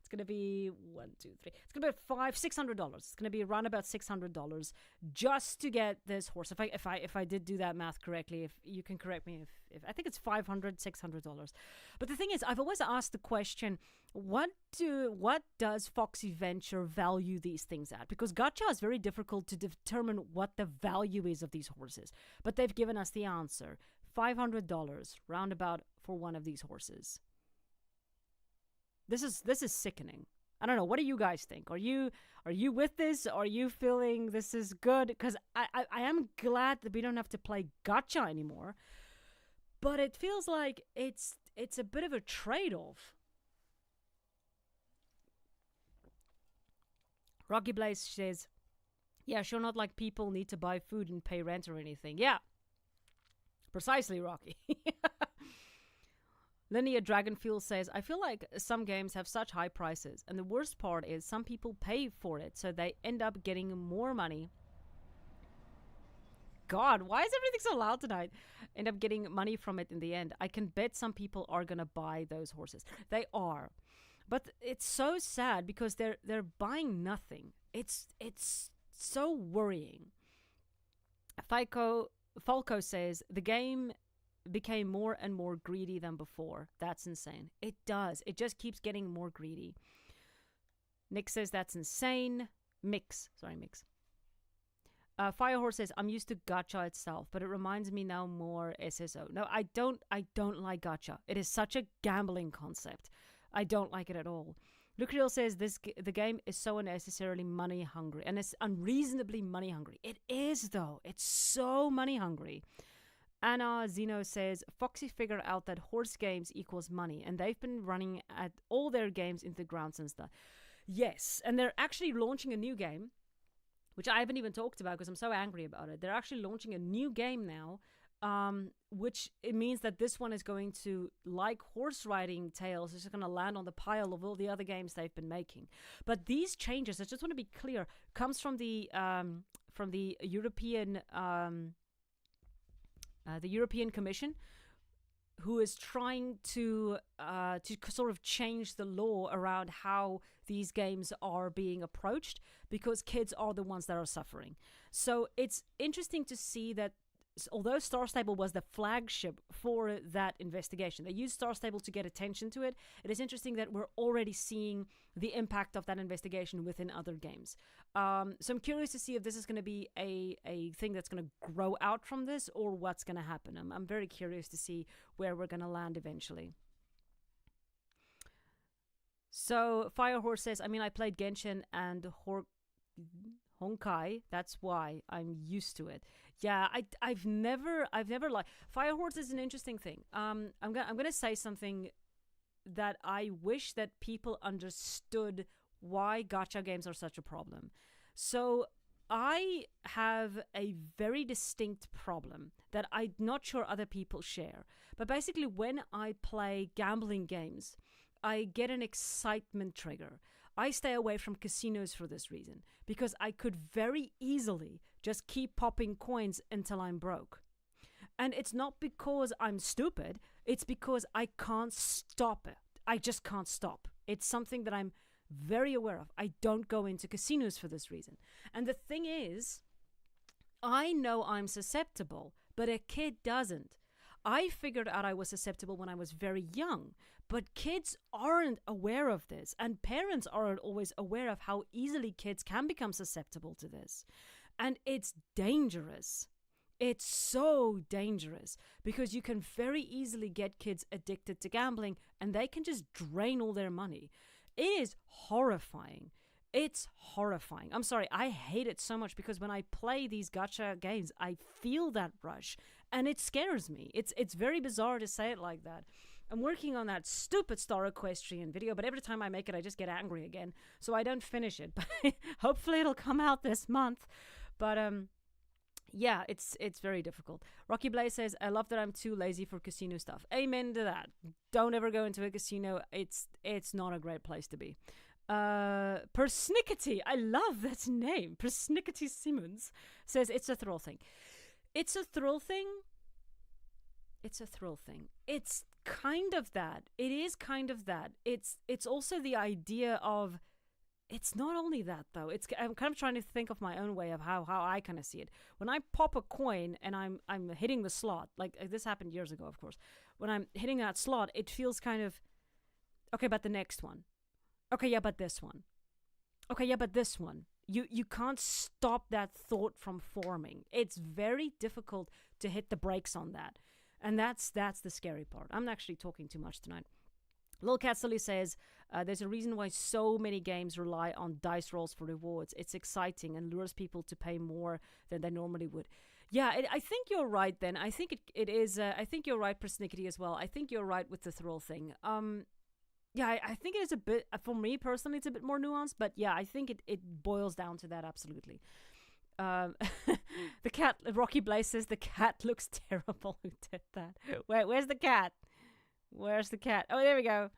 It's going to be It's going to be $600. It's going to be around about $600 just to get this horse. If I did do that math correctly, if you can correct me, if I think it's $600. But the thing is, I've always asked the question, what does Foxy Venture value these things at? Because gacha is very difficult to determine what the value is of these horses. But they've given us the answer. $500 roundabout for one of these horses. This is sickening. I don't know. What do you guys think? Are you with this? Are you feeling this is good? Because I am glad that we don't have to play gacha anymore. But it feels like it's a bit of a trade-off. Rocky Blaze says, yeah, sure, not like people need to buy food and pay rent or anything. Yeah. Precisely, Rocky. Linear Dragonfuel says, I feel like some games have such high prices, and the worst part is some people pay for it, so they end up getting more money. God, why is everything so loud tonight? End up getting money from it in the end. I can bet some people are gonna buy those horses. They are. But it's so sad because they're buying nothing. It's so worrying. Falco says, the game became more and more greedy than before. That's insane. It does. It just keeps getting more greedy. Nick says that's insane. Mix. Firehorse says, I'm used to gacha itself, but it reminds me now more SSO. No, I don't like gacha. It is such a gambling concept. I don't like it at all. Lucreal says the game is so unnecessarily money hungry, and it's unreasonably money hungry. It is, though. It's so money hungry. Anna Zeno says, Foxy figured out that horse games equals money, and they've been running at all their games into the ground since that. Yes, and they're actually launching a new game, which I haven't even talked about because I'm so angry about it. They're actually launching a new game now, which it means that this one is going to, like horse riding tales, is just going to land on the pile of all the other games they've been making. But these changes, I just want to be clear, comes from the European Commission, who is trying to sort of change the law around how these games are being approached, because kids are the ones that are suffering. So it's interesting to see that although Star Stable was the flagship for that investigation, they used Star Stable to get attention to it. It is interesting that we're already seeing the impact of that investigation within other games. So I'm curious to see if this is going to be a thing that's going to grow out from this, or what's going to happen. I'm very curious to see where we're going to land eventually. So Firehorse says, I mean, I played Genshin and Honkai. That's why I'm used to it. Yeah, I've never liked Firehorse. Is an interesting thing. I'm gonna say something that I wish that people understood why gacha games are such a problem. So I have a very distinct problem that I'm not sure other people share. But basically, when I play gambling games, I get an excitement trigger. I stay away from casinos for this reason, because I could very easily just keep popping coins until I'm broke. And it's not because I'm stupid, it's because I can't stop it. I just can't stop. It's something that I'm very aware of. I don't go into casinos for this reason. And the thing is, I know I'm susceptible, but a kid doesn't. I figured out I was susceptible when I was very young, but kids aren't aware of this, and parents aren't always aware of how easily kids can become susceptible to this. And it's dangerous. It's so dangerous because you can very easily get kids addicted to gambling and they can just drain all their money. It is horrifying. It's horrifying. I'm sorry, I hate it so much because when I play these gacha games, I feel that rush and it scares me. It's very bizarre to say it like that. I'm working on that stupid Star Equestrian video, but every time I make it, I just get angry again. So I don't finish it. But hopefully it'll come out this month. But yeah, it's very difficult. Rocky Blaze says, I love that I'm too lazy for casino stuff. Amen to that. Don't ever go into a casino. It's not a great place to be. Persnickety, I love that name. Persnickety Simmons says it's a thrill thing. It's a thrill thing. It's a thrill thing. It's kind of that. It is kind of that. It's also the idea of, it's not only that though. I'm kind of trying to think of my own way of how I kind of see it. When I pop a coin and I'm hitting the slot, like this happened years ago, of course. When I'm hitting that slot, it feels kind of, okay, but the next one. Okay, yeah, but this one. Okay, yeah, but this one. You can't stop that thought from forming. It's very difficult to hit the brakes on that. And that's the scary part. I'm actually talking too much tonight. Lil Cat Silly says, there's a reason why so many games rely on dice rolls for rewards. It's exciting and lures people to pay more than they normally would. Yeah, I think you're right then. I think it is, I think you're right, Persnickety, as well. I think you're right with the thrill thing. Yeah, I think it is a bit, for me personally, it's a bit more nuanced, but yeah, I think it boils down to that, absolutely. The cat, Rocky Blaze says the cat looks terrible. Who did that? Wait, where's the cat? Where's the cat? Oh, there we go.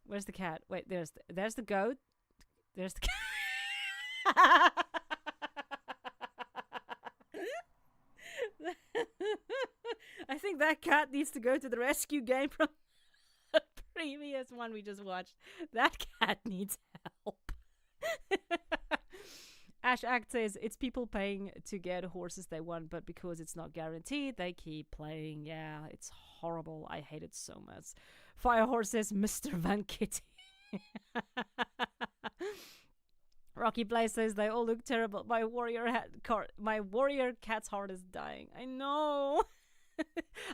Where's the cat? Wait, there's the goat. There's the cat. I think that cat needs to go to the rescue game from the previous one we just watched. That cat needs help. Ash Act says, it's people paying to get horses they want, but because it's not guaranteed, they keep playing. Yeah, it's horrible. I hate it so much. Firehorse says, Mr. Van Kitty. Rocky Blaze says, they all look terrible. My warrior cat's heart is dying. I know.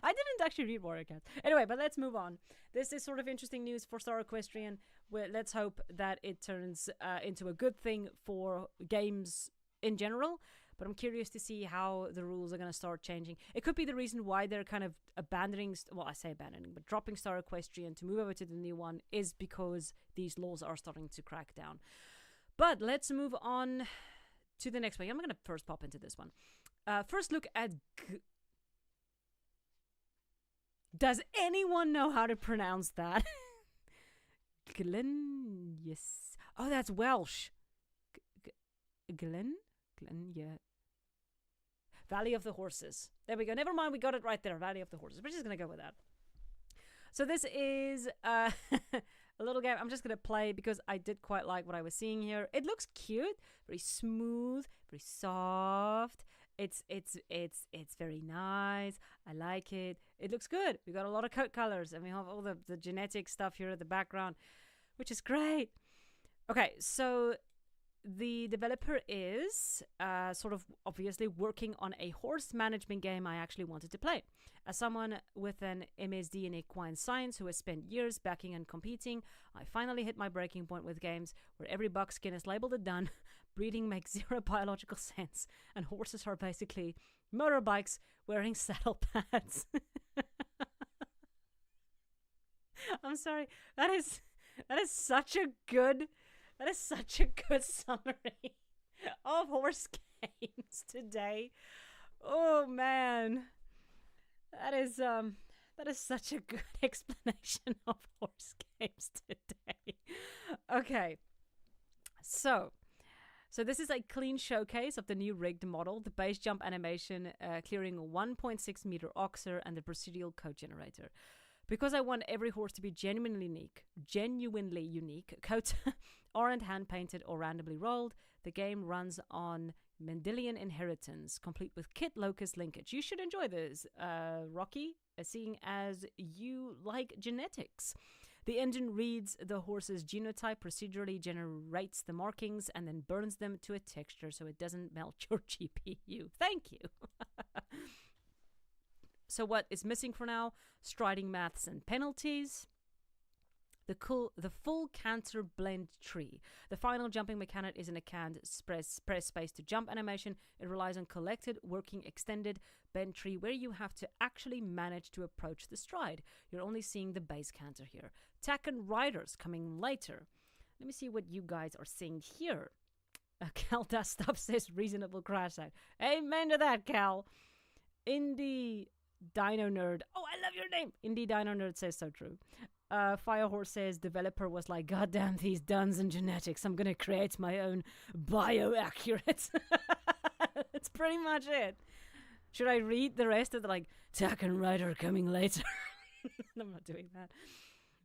I didn't actually read Warrior Cats. Anyway, but let's move on. This is sort of interesting news for Star Equestrian. Let's hope that it turns into a good thing for games in general. But I'm curious to see how the rules are going to start changing. It could be the reason why they're kind of abandoning, well, I say abandoning, but dropping Star Equestrian to move over to the new one is because these laws are starting to crack down. But let's move on to the next one. I'm going to first pop into this one. First look at... Does anyone know how to pronounce that? Glen, yes. Oh, that's Welsh. Glen, yeah. Valley of the Horses. There we go. Never mind, we got it right there. Valley of the Horses. We're just going to go with that. So this is a little game I'm just going to play because I did quite like what I was seeing here. It looks cute, very smooth, very soft. It's very nice. I like it. It looks good. We got a lot of coat colors and we have all the genetic stuff here at the background, which is great. Okay, so the developer is sort of obviously working on a horse management game I actually wanted to play. As someone with an MSD in equine science who has spent years backing and competing, I finally hit my breaking point with games where every buckskin is labeled a dun, breeding makes zero biological sense, and horses are basically motorbikes wearing saddle pads. I'm sorry. That is such a good summary of horse games today. Oh man. That is That is such a good explanation of horse games today. Okay, so this is a clean showcase of the new rigged model, the base jump animation, clearing a 1.6 meter oxer, and the procedural code generator. Because I want every horse to be genuinely unique, coats aren't hand painted or randomly rolled. The game runs on Mendelian inheritance, complete with kit locus linkage. You should enjoy this, Rocky, seeing as you like genetics. The engine reads the horse's genotype, procedurally generates the markings, and then burns them to a texture so it doesn't melt your GPU. Thank you. So what is missing for now? Striding maths and penalties. The full canter blend tree. The final jumping mechanic is in a canned press space to jump animation. It relies on collected, working, extended bend tree where you have to actually manage to approach the stride. You're only seeing the base canter here. Tack and riders coming later. Let me see what you guys are seeing here. Cal Dustop says reasonable crash out. Amen to that, Cal. Indie Dino Nerd. Oh, I love your name. Indie Dino Nerd says so true. Firehorse says developer was like, God damn these duns and genetics. I'm going to create my own bioaccurate. That's pretty much it. Should I read the rest of the Tack and Rider coming later? I'm not doing that.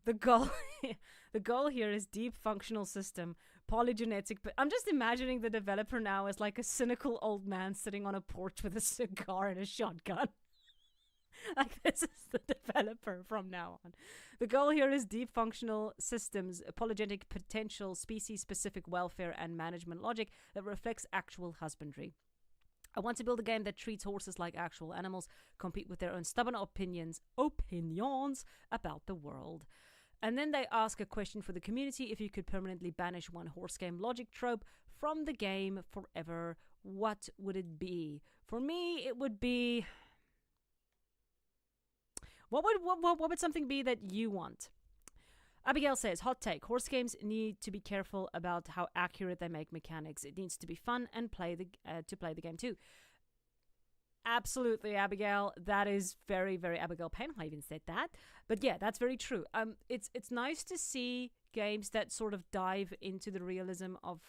The goal here is deep functional system, polygenetic. But I'm just imagining the developer now as like a cynical old man sitting on a porch with a cigar and a shotgun. Like, this is the developer from now on. The goal here is deep functional systems, polygenic potential, species-specific welfare and management logic that reflects actual husbandry. I want to build a game that treats horses like actual animals, compete with their own stubborn opinions about the world. And then they ask a question for the community. If you could permanently banish one horse game logic trope from the game forever, what would it be? For me, it would be... What would something be that you want? Abigail says, hot take, horse games need to be careful about how accurate they make mechanics. It needs to be fun and to play the game too. Absolutely, Abigail. That is very, very Abigail Payne. I even said that. But yeah, that's very true. It's nice to see games that sort of dive into the realism of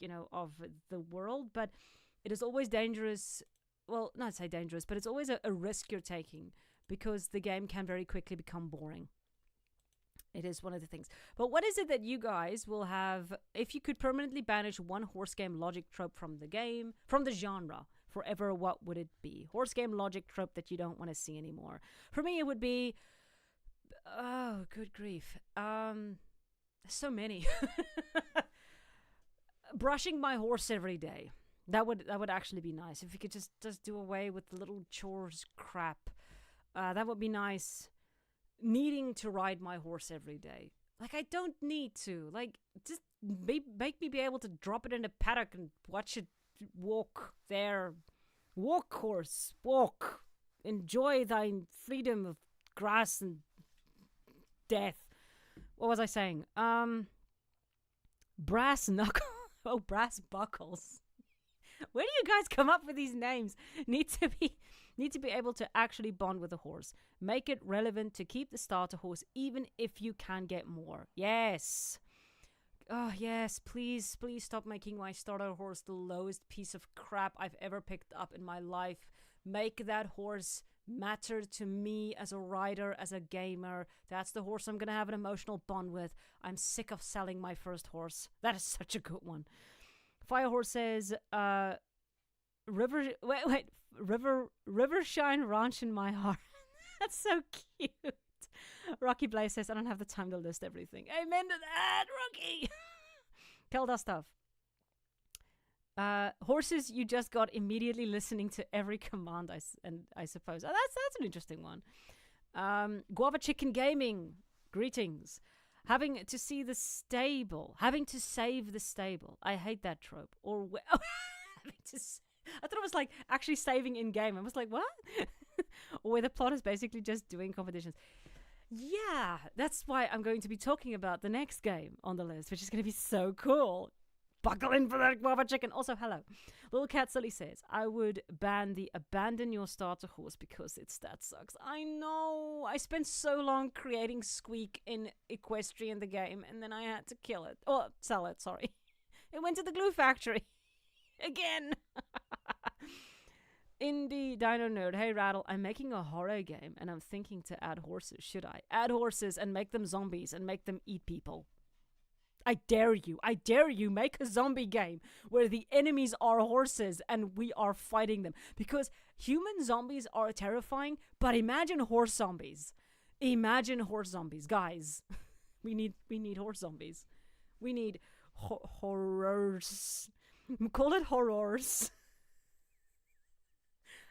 the world, but it is always dangerous. Well, not say dangerous, but it's always a risk you're taking because the game can very quickly become boring. It is one of the things. But what is it that you guys will have if you could permanently banish one horse game logic trope from the genre forever? What would it be? Horse game logic trope that you don't want to see anymore. For me, it would be, oh, good grief. So many. Brushing my horse every day. That would actually be nice if you could just do away with the little chores crap. That would be nice. Needing to ride my horse every day. Like, I don't need to. Like, just make me be able to drop it in a paddock and watch it walk there. Walk, horse, walk. Enjoy thy freedom of grass and death. What was I saying? Brass knuckle. Oh, brass buckles. Where do you guys come up with these names? Need to be able to actually bond with a horse. Make it relevant to keep the starter horse even if you can get more. Yes. Oh, yes. Please stop making my starter horse the lowest piece of crap I've ever picked up in my life. Make that horse matter to me as a rider, as a gamer. That's the horse I'm going to have an emotional bond with. I'm sick of selling my first horse. That is such a good one. Firehorse says, River Shine Ranch in my heart. That's so cute. Rocky Blaze says, I don't have the time to list everything. Amen to that, Rocky. Kelda stuff. Horses you just got immediately listening to every command, I suppose. Oh, that's an interesting one. Guava Chicken Gaming. Greetings. Having to save the stable. I hate that trope. Or I thought it was like actually saving in game. I was like, what? Or where the plot is basically just doing competitions. Yeah, that's why I'm going to be talking about the next game on the list, which is going to be so cool. Buckle in for that guava chicken. Also, hello. Little Cat Silly says, I would ban the abandon your starter horse because its stat sucks. I know. I spent so long creating Squeak in Equestrian the game, and then I had to kill it. Or sell it, sorry. It went to the glue factory. Again. Indie Dino Nerd. Hey Rattle, I'm making a horror game and I'm thinking to add horses. Should I? Add horses and make them zombies and make them eat people. I dare you. I dare you. Make a zombie game where the enemies are horses and we are fighting them. Because human zombies are terrifying, but imagine horse zombies. Imagine horse zombies. Guys, we need horse zombies. We need horrors. Call it horrors.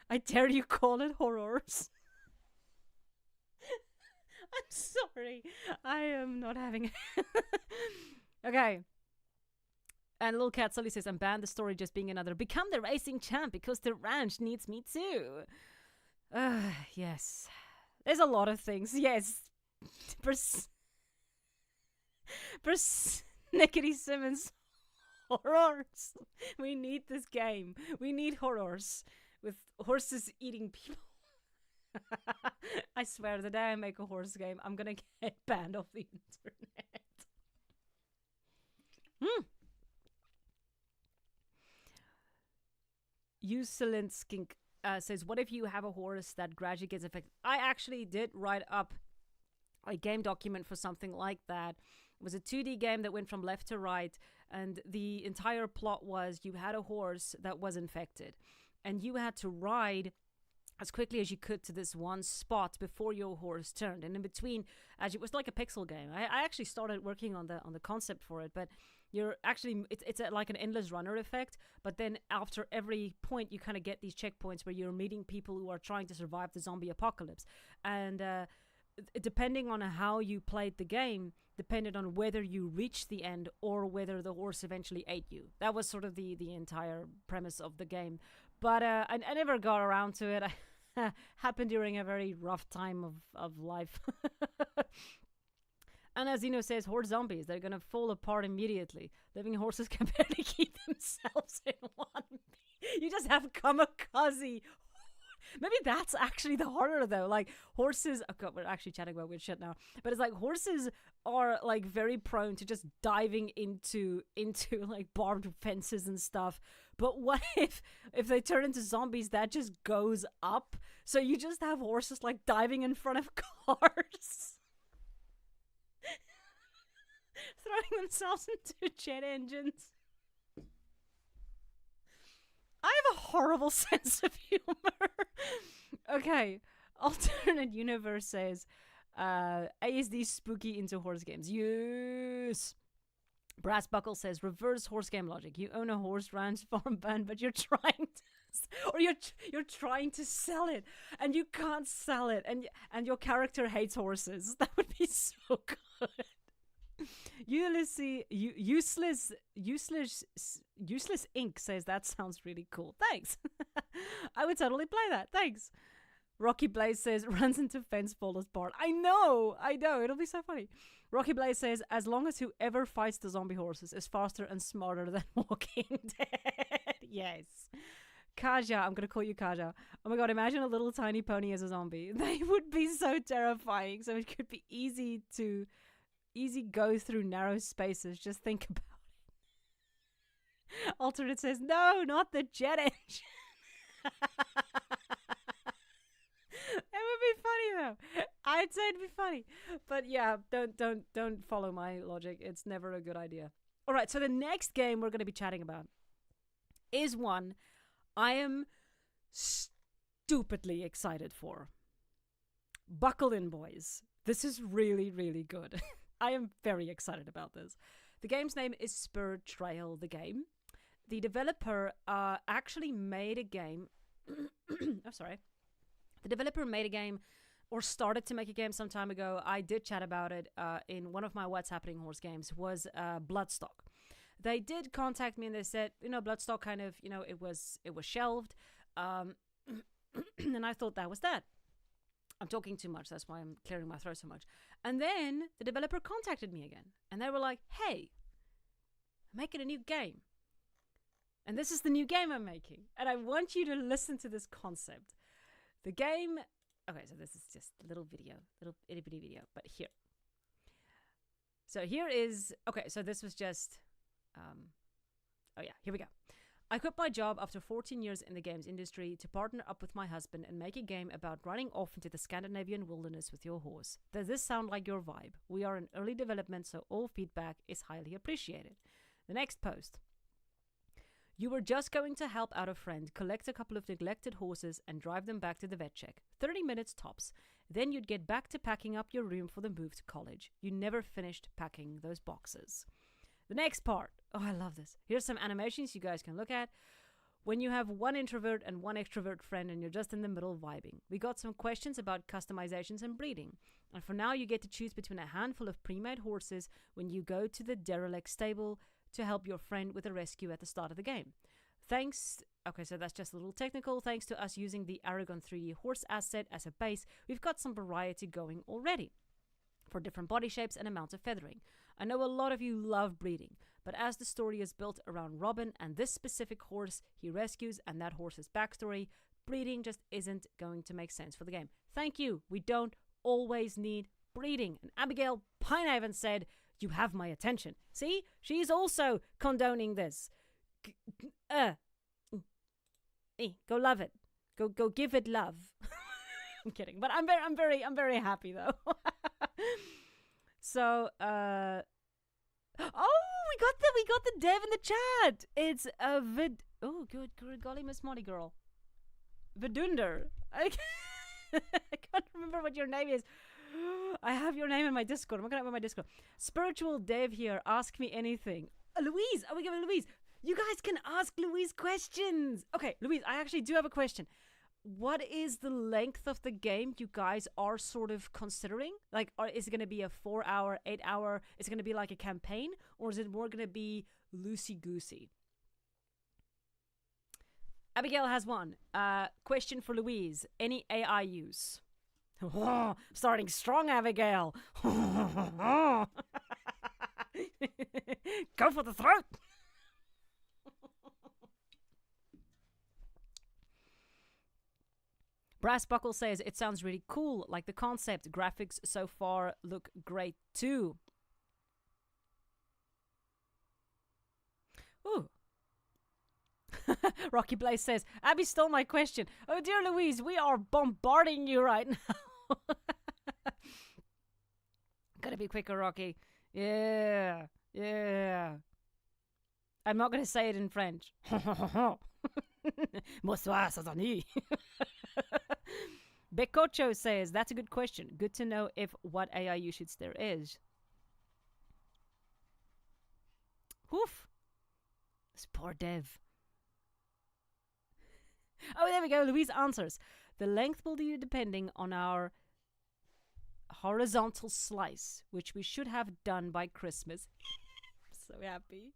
I dare you call it horrors. I'm sorry. I am not having it. Okay. And Little Cat Sully says, I'm banned the story just being another become the racing champ because the ranch needs me too. Yes. There's a lot of things. Yes. Persnickety Simmons. Horrors. We need this game. We need horrors. With horses eating people. I swear, the day I make a horse game, I'm gonna get banned off the internet. Uselent Skink says, what if you have a horse that gradually gets affected? I actually did write up a game document for something like that. It was a 2D game that went from left to right, and the entire plot was you had a horse that was infected. And you had to ride as quickly as you could to this one spot before your horse turned. And in between, as it was like a pixel game. I actually started working on the concept for it, but you're actually it's like an endless runner effect. But then after every point, you kind of get these checkpoints where you're meeting people who are trying to survive the zombie apocalypse. And depending on how you played the game, depended on whether you reached the end or whether the horse eventually ate you. That was sort of the entire premise of the game. But I never got around to it. I happened during a very rough time of life. And as Zeno says, horse zombies, they're going to fall apart immediately. Living horses can barely keep themselves in one. You just have kamikaze. Maybe that's actually the horror, though. Like, horses... Oh, God, we're actually chatting about weird shit now. But it's like, horses are, like, very prone to just diving into like, barbed fences and stuff. But what if they turn into zombies, that just goes up? So you just have horses, like, diving in front of cars. Throwing themselves into jet engines. I have a horrible sense of humor. Okay. Alternate Universe says, ASD spooky into horse games. Yes. Brass Buckle says, reverse horse game logic. You own a horse ranch farm band, but you're trying to, or you're trying to sell it, and you can't sell it, and your character hates horses. That would be so good. Useless Ink says that sounds really cool. Thanks. I would totally play that. Thanks. Rocky Blaze says runs into fence, falls apart. I know. It'll be so funny. Rocky Blaze says as long as whoever fights the zombie horses is faster and smarter than Walking Dead. Yes. Kaja, I'm gonna call you Kaja. Oh my god, imagine a little tiny pony as a zombie. They would be so terrifying. So it could be easy go through narrow spaces. Just think about it. Alternate says, no, not the jet engine. It would be funny though. I'd say it'd be funny. But yeah, don't follow my logic. It's never a good idea. All right, so the next game we're going to be chatting about is one I am stupidly excited for. Buckle in, boys. This is really, really good. I am very excited about this. The game's name is Spur Trail, the game. The developer actually made a game. Oh, sorry. The developer made a game or started to make a game some time ago. I did chat about it in one of my What's Happening Horse games, was Bloodstock. They did contact me and they said, Bloodstock kind of, it was shelved. And I thought that was that. I'm talking too much. That's why I'm clearing my throat so much. And then the developer contacted me again. And they were like, hey, I'm making a new game. And this is the new game I'm making. And I want you to listen to this concept. The game... Okay, so this is just a little video. Little itty-bitty video. But here. So here is... Okay, so this was just... oh yeah, here we go. I quit my job after 14 years in the games industry to partner up with my husband and make a game about running off into the Scandinavian wilderness with your horse. Does this sound like your vibe? We are in early development, so all feedback is highly appreciated. The next post. You were just going to help out a friend, collect a couple of neglected horses and drive them back to the vet check. 30 minutes tops. Then you'd get back to packing up your room for the move to college. You never finished packing those boxes. The next part. Oh, I love this. Here's some animations you guys can look at. When you have one introvert and one extrovert friend and you're just in the middle vibing. We got some questions about customizations and breeding. And for now, you get to choose between a handful of pre-made horses when you go to the derelict stable to help your friend with a rescue at the start of the game. Thanks. Okay, so that's just a little technical. Thanks to us using the Aragon 3D horse asset as a base, we've got some variety going already for different body shapes and amounts of feathering. I know a lot of you love breeding, but as the story is built around Robin and this specific horse he rescues and that horse's backstory, breeding just isn't going to make sense for the game. Thank you. We don't always need breeding. And Abigail Pinehaven said, you have my attention. See? She's also condoning this. Go love it. Go give it love. I'm kidding, but I'm very happy though. So, oh, we got the dev in the chat. It's a oh, good golly, Miss Molly girl. Vidunder. I can't remember what your name is. I have your name in my Discord. I'm looking at my Discord. Spiritual dev here. Ask me anything. Louise. Oh, we give it Louise. You guys can ask Louise questions. Okay, Louise, I actually do have a question. What is the length of the game you guys are sort of considering? Like, is it going to be a 4-hour, 8-hour? Is it going to be like a campaign? Or is it more going to be loosey-goosey? Abigail has one. Question for Louise. Any AI use? Oh, starting strong, Abigail. Go for the throat. Brassbuckle says, it sounds really cool, like the concept. Graphics so far look great too. Ooh. Rocky Blaze says, Abby stole my question. Oh dear Louise, we are bombarding you right now. Gotta be quicker, Rocky. Yeah. I'm not gonna say it in French. Bonsoir, Sazani. Bekocho says, that's a good question. Good to know if what AI usage there is. Woof. This poor dev. Oh, there we go. Louise answers. The length will be depending on our horizontal slice, which we should have done by Christmas. So happy.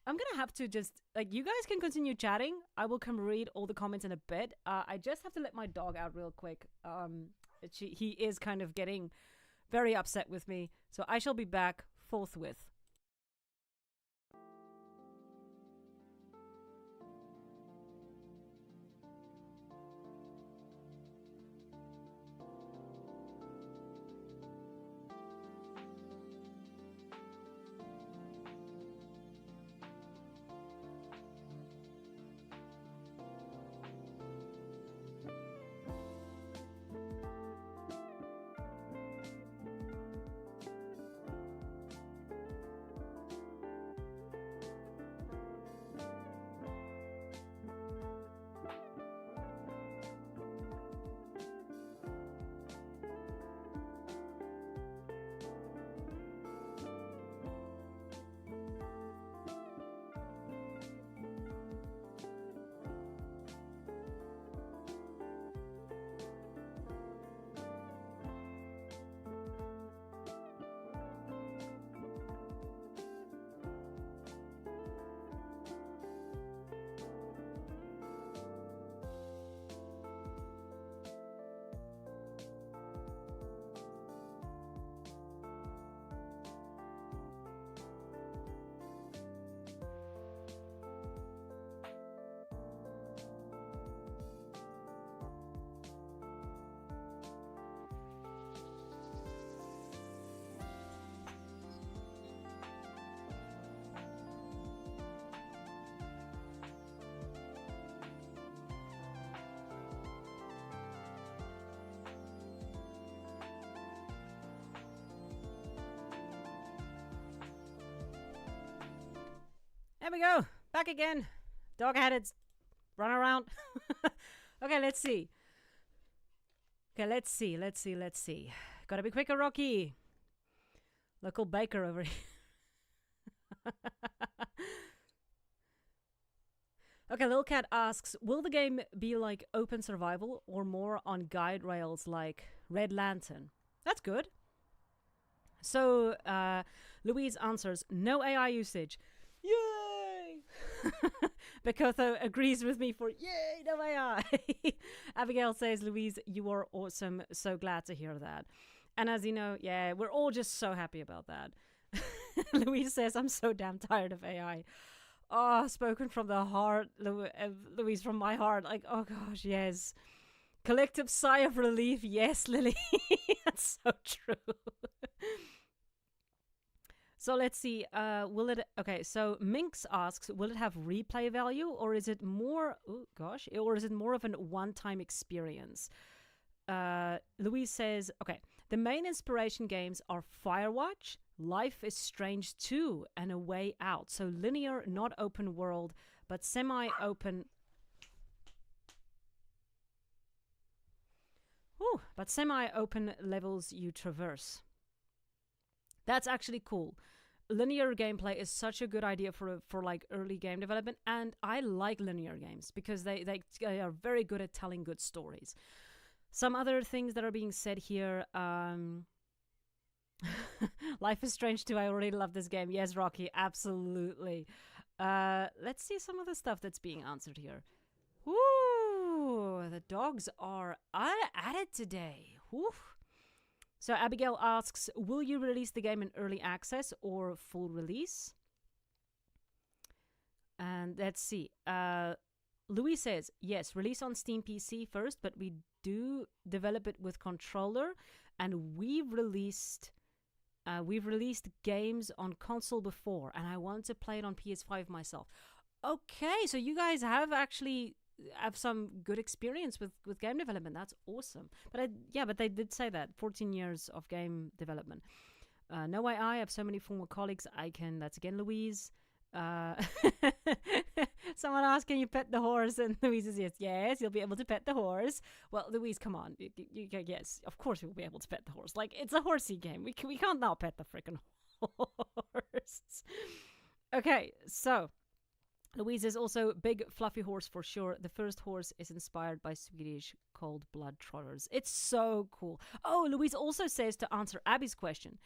I'm gonna have to just, like, you guys can continue chatting. I will come read all the comments in a bit. I just have to let my dog out real quick. He is kind of getting very upset with me. So I shall be back forthwith. There we go. Back again. Dog-headed. Run around. Okay, let's see. Let's see. Gotta be quicker, Rocky. Local baker over here. Okay, Lil Cat asks, will the game be like open survival or more on guide rails like Red Lantern? That's good. So, Louise answers, no AI usage. Yay! Bekotho agrees with me for yay, no AI. Abigail says, Louise, you are awesome. So glad to hear that. And as you know, yeah, we're all just so happy about that. Louise says, I'm so damn tired of AI. Oh, spoken from the heart, Louise, from my heart. Like, oh gosh, yes. Collective sigh of relief. Yes, Lily. That's so true. So let's see. Okay, so Minx asks, will it have replay value or is it more, or is it more of a one-time experience? Louise says, okay, the main inspiration games are Firewatch, Life is Strange 2, and A Way Out. So linear, not open world, but semi-open. But semi-open levels you traverse. That's actually cool. Linear gameplay is such a good idea for like early game development, and I like linear games because they are very good at telling good stories. Some other things that are being said here. Life is Strange 2. I already love this game. Yes, Rocky, absolutely. Let's see some of the stuff that's being answered here. Woo! The dogs are at it today. Woo! So Abigail asks, will you release the game in early access or full release? And let's see. Louis says, yes, release on Steam PC first, but we do develop it with controller, and we've released games on console before, and I want to play it on PS5 myself. Okay, so you guys have actually have some good experience with game development. That's awesome. But they did say that 14 years of game development. No way, I have so many former colleagues. That's again Louise. Someone asked, can you pet the horse? And Louise says, yes, you'll be able to pet the horse. Well, Louise, come on. Yes, of course we'll be able to pet the horse. Like, it's a horsey game. We can't now pet the freaking horse. Okay, so Louise is also big fluffy horse for sure. The first horse is inspired by Swedish cold blood trotters. It's so cool. Oh, Louise also says, to answer Abby's question,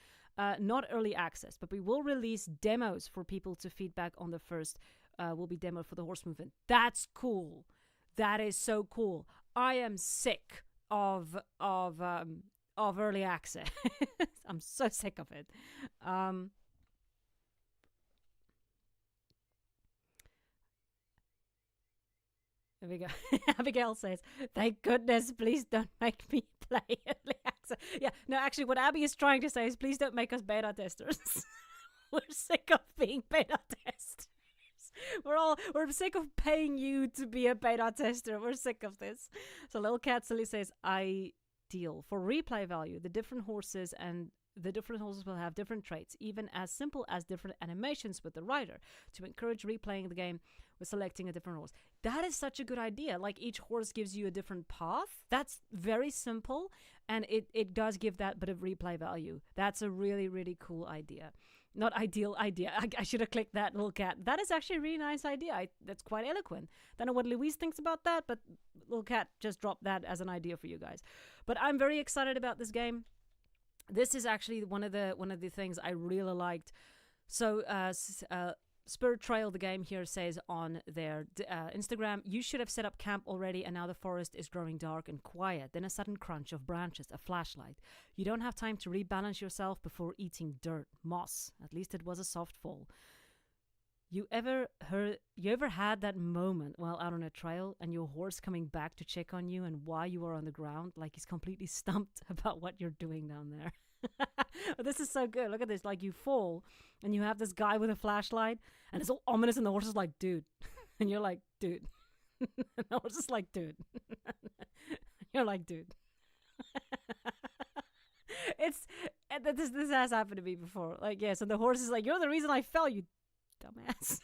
not early access, but we will release demos for people to feedback on the first. Will be demo for the horse movement. That's cool. That is so cool. I am sick of early access. I'm so sick of it. There we go. Abigail says, thank goodness, please don't make me play early access. Yeah, no, actually, what Abby is trying to say is, please don't make us beta testers. We're sick of being beta testers. We're sick of paying you to be a beta tester. We're sick of this. So Little Cat Silly says, ideal. For replay value, the different horses will have different traits, even as simple as different animations with the rider, to encourage replaying the game with selecting a different horse. That is such a good idea. Like, each horse gives you a different path. That's very simple, and it does give that bit of replay value. That's a really, really cool idea. Not ideal idea. I should have clicked that, Little Cat. That is actually a really nice idea. That's quite eloquent. Don't know what Louise thinks about that, but Little Cat just dropped that as an idea for you guys. But I'm very excited about this game. This is actually one of the things I really liked. So, Spirit Trail, the game here, says on their Instagram, you should have set up camp already, and now the forest is growing dark and quiet. Then a sudden crunch of branches, a flashlight. You don't have time to rebalance yourself before eating dirt, moss. At least it was a soft fall. You ever had that moment while out on a trail and your horse coming back to check on you and why you are on the ground, like he's completely stumped about what you're doing down there? This is so good. Look at this. Like, you fall and you have this guy with a flashlight and it's all ominous and the horse is like, dude. And you're like, dude. And the horse is like, dude. You're like, dude. This has happened to me before. Like, yeah, so the horse is like, you're the reason I fell, you dumbass.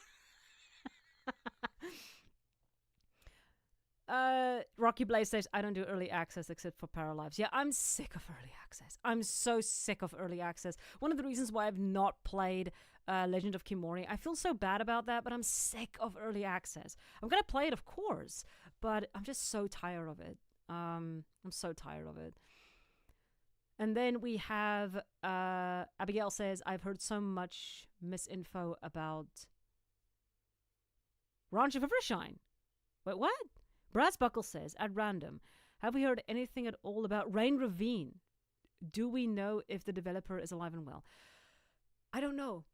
Rocky Blaze says, I don't do early access except for Paralives. Yeah, I'm sick of early access. I'm so sick of early access. One of the reasons why I've not played Legend of Kimori, I feel so bad about that, but I'm sick of early access. I'm going to play it, of course, but I'm just so tired of it. I'm so tired of it. And then we have Abigail says, I've heard so much misinfo about Ranch of Evershine. Wait, what? Brassbuckle says, at random, have we heard anything at all about Rain Ravine? Do we know if the developer is alive and well? I don't know.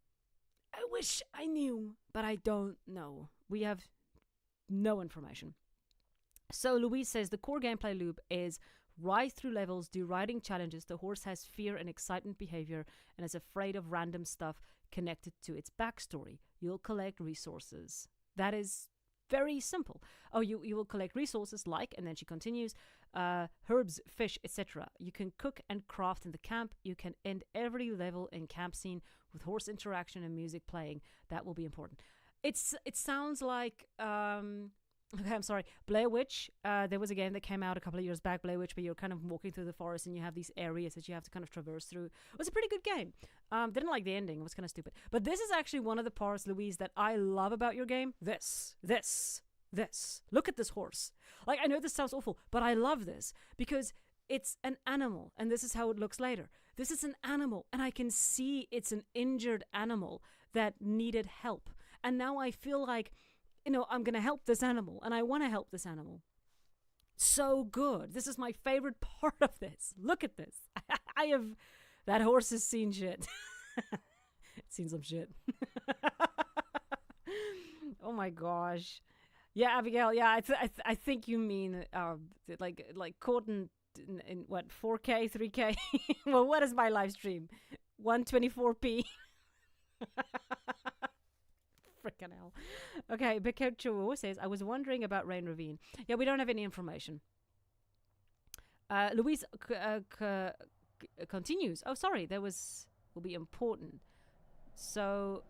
I wish I knew, but I don't know. We have no information. So Louise says, the core gameplay loop is ride through levels, do riding challenges. The horse has fear and excitement behavior and is afraid of random stuff connected to its backstory. You'll collect resources. That is very simple. Oh, you will collect resources like, and then she continues, herbs, fish, etc. You can cook and craft in the camp. You can end every level in camp scene with horse interaction and music playing. That will be important. It sounds like okay, I'm sorry, Blair Witch. There was a game that came out a couple of years back, Blair Witch, where you're kind of walking through the forest and you have these areas that you have to kind of traverse through. It was a pretty good game. Didn't like the ending. It was kind of stupid. But this is actually one of the parts, Louise, that I love about your game. This. Look at this horse. Like, I know this sounds awful, but I love this because it's an animal, and this is how it looks later. This is an animal, and I can see it's an injured animal that needed help. And now I feel like, I'm going to help this animal, and I want to help this animal. So good. This is my favorite part of this. Look at this. That horse has seen shit. It's seen some shit. Oh my gosh. Yeah, Abigail. Yeah, I think you mean like caught in what, 4K, 3K? Well, what is my live stream? 124p. Frickin' hell. Okay, Bikocho says, I was wondering about Rain Ravine. Yeah, we don't have any information. Louise continues. Oh, sorry, will be important. So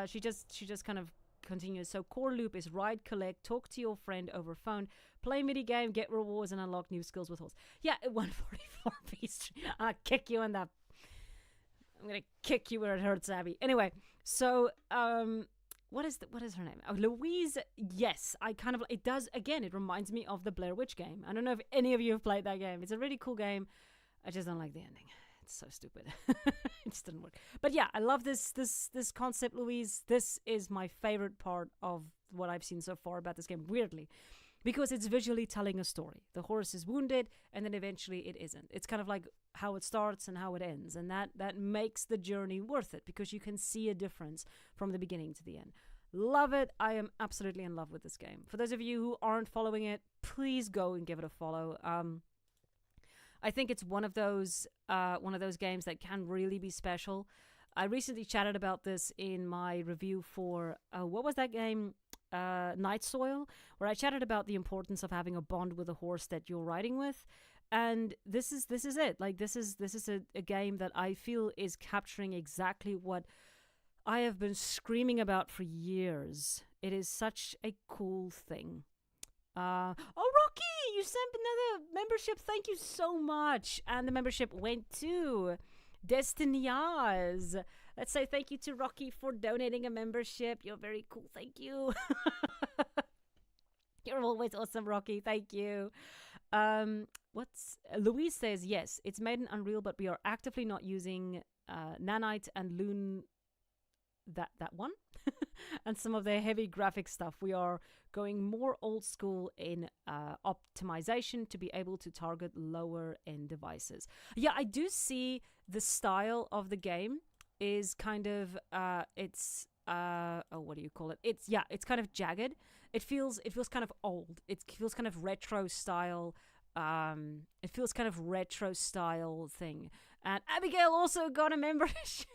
she just kind of continues. So core loop is ride, collect, talk to your friend over phone, play mini game, get rewards, and unlock new skills with horse. Yeah, 144p. I'll kick you in that. I'm gonna kick you where it hurts, Abby. Anyway, so what is her name? Oh, Louise. Yes, it does. Again, it reminds me of the Blair Witch game. I don't know if any of you have played that game. It's a really cool game. I just don't like the ending. It's so stupid. It just didn't work. But yeah, I love this concept, Louise. This is my favorite part of what I've seen so far about this game. Weirdly, because it's visually telling a story. The horse is wounded, and then eventually it isn't. It's kind of like how it starts and how it ends, and that makes the journey worth it because you can see a difference from the beginning to the end. Love it. I am absolutely in love with this game. For those of you who aren't following it, please go and give it a follow. I think it's one of those games that can really be special. I recently chatted about this in my review for what was that game? Night Soil, where I chatted about the importance of having a bond with a horse that you're riding with, and this is it. Like this is a game that I feel is capturing exactly what I have been screaming about for years. It is such a cool thing. Oh, Rocky, you sent another membership. Thank you so much. And the membership went to Destinias. Let's say thank you to Rocky for donating a membership. You're very cool. Thank you. You're always awesome, Rocky. Thank you. Louise says, yes, it's made in Unreal, but we are actively not using Nanite and Loon, that one, and some of their heavy graphic stuff. We are going more old school in optimization to be able to target lower end devices. Yeah, I do see the style of the game is kind of what do you call it? It's kind of jagged. It feels kind of old. It feels kind of retro style. It feels kind of retro style thing. And Abigail also got a membership.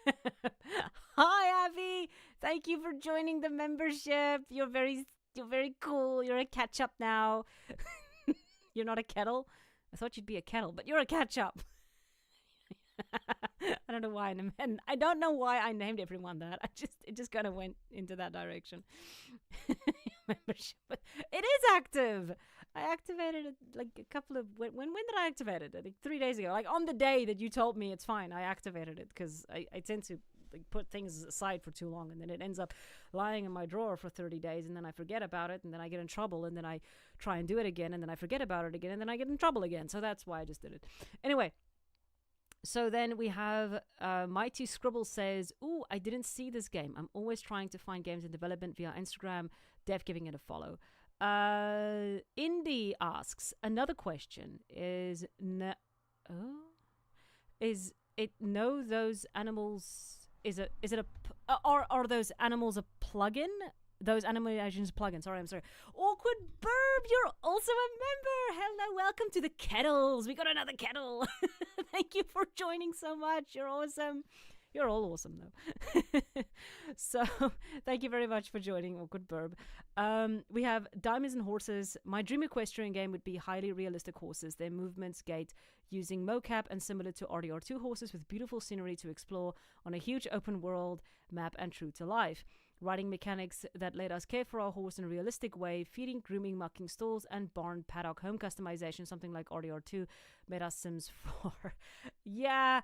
Hi, Abby. Thank you for joining the membership. You're very cool. You're a catch-up now. You're not a kettle. I thought you'd be a kettle, but you're a catch-up. I don't know why, and I don't know why I named everyone that. It just kind of went into that direction. Membership. It is active. I activated it like a couple of when did I activate it? I think 3 days ago. Like on the day that you told me it's fine, I activated it because I tend to like put things aside for too long, and then it ends up lying in my drawer for 30 days, and then I forget about it, and then I get in trouble, and then I try and do it again, and then I forget about it again, and then I get in trouble again. So that's why I just did it. Anyway, so then we have Mighty Scribble says, "Ooh, I didn't see this game. I'm always trying to find games in development via Instagram. Dev giving it a follow." Indy asks, another question is it know those animals? Is it are those animals a plugin? Those animations plugin. Sorry. Awkward Burb, you're also a member. Hello, welcome to the Kettles. We got another Kettle. Thank you for joining so much. You're awesome. You're all awesome, though. So, thank you very much for joining, Awkward Burb. We have Diamonds and Horses. My dream equestrian game would be highly realistic horses. Their movements gate using mocap and similar to RDR2 horses with beautiful scenery to explore on a huge open world map and true to life. Riding mechanics that let us care for our horse in a realistic way, feeding, grooming, mucking stalls, and barn paddock home customization, something like RDR2 made us Sims 4. Yeah.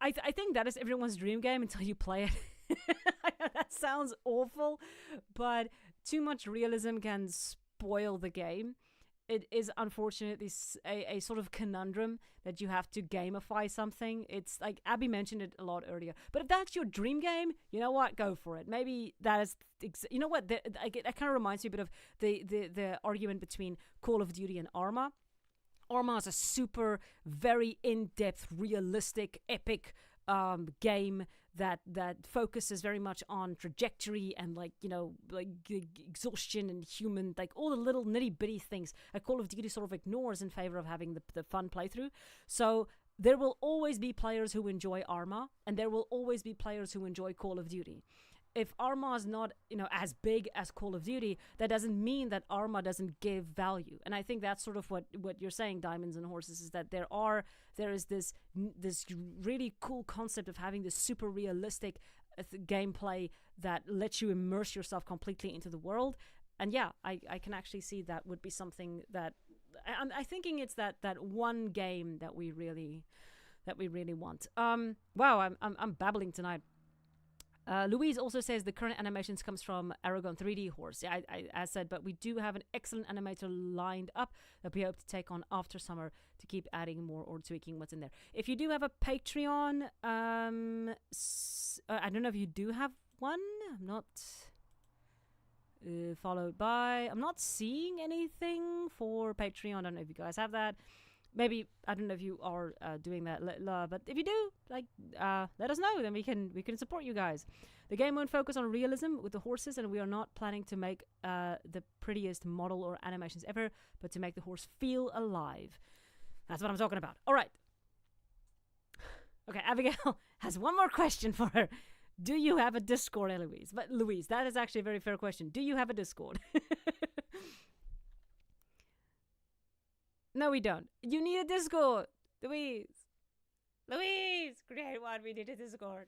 I think that is everyone's dream game until you play it. That sounds awful, but too much realism can spoil the game. It is unfortunately a sort of conundrum that you have to gamify something. It's like Abby mentioned it a lot earlier. But if that's your dream game, you know what? Go for it. Maybe that is, you know what? That kind of reminds me a bit of the argument between Call of Duty and Arma. Arma is a super, very in-depth, realistic, epic game that focuses very much on trajectory and like exhaustion and human, like all the little nitty-bitty things that Call of Duty sort of ignores in favor of having the fun playthrough. So there will always be players who enjoy Arma, and there will always be players who enjoy Call of Duty. If Arma is not, as big as Call of Duty, that doesn't mean that Arma doesn't give value. And I think that's sort of what you're saying, Diamonds and Horses, is that there is this really cool concept of having this super realistic gameplay that lets you immerse yourself completely into the world. And yeah, I can actually see that would be something that I'm thinking it's that one game that we really want. Wow, I'm babbling tonight. Louise also says the current animations comes from Aragon 3D Horse. Yeah, I said, but we do have an excellent animator lined up that we hope to take on after summer to keep adding more or tweaking what's in there. If you do have a Patreon, I don't know if you do have one. I'm not followed by. I'm not seeing anything for Patreon. I don't know if you guys have that. Maybe, I don't know if you are doing that, but if you do, let us know, then we can support you guys. The game won't focus on realism with the horses, and we are not planning to make the prettiest model or animations ever, but to make the horse feel alive. That's what I'm talking about. All right. Okay, Abigail has one more question for her. Do you have a Discord, Louise? But Louise, that is actually a very fair question. Do you have a Discord? No, we don't. You need a Discord. Louise, create one. We need a Discord.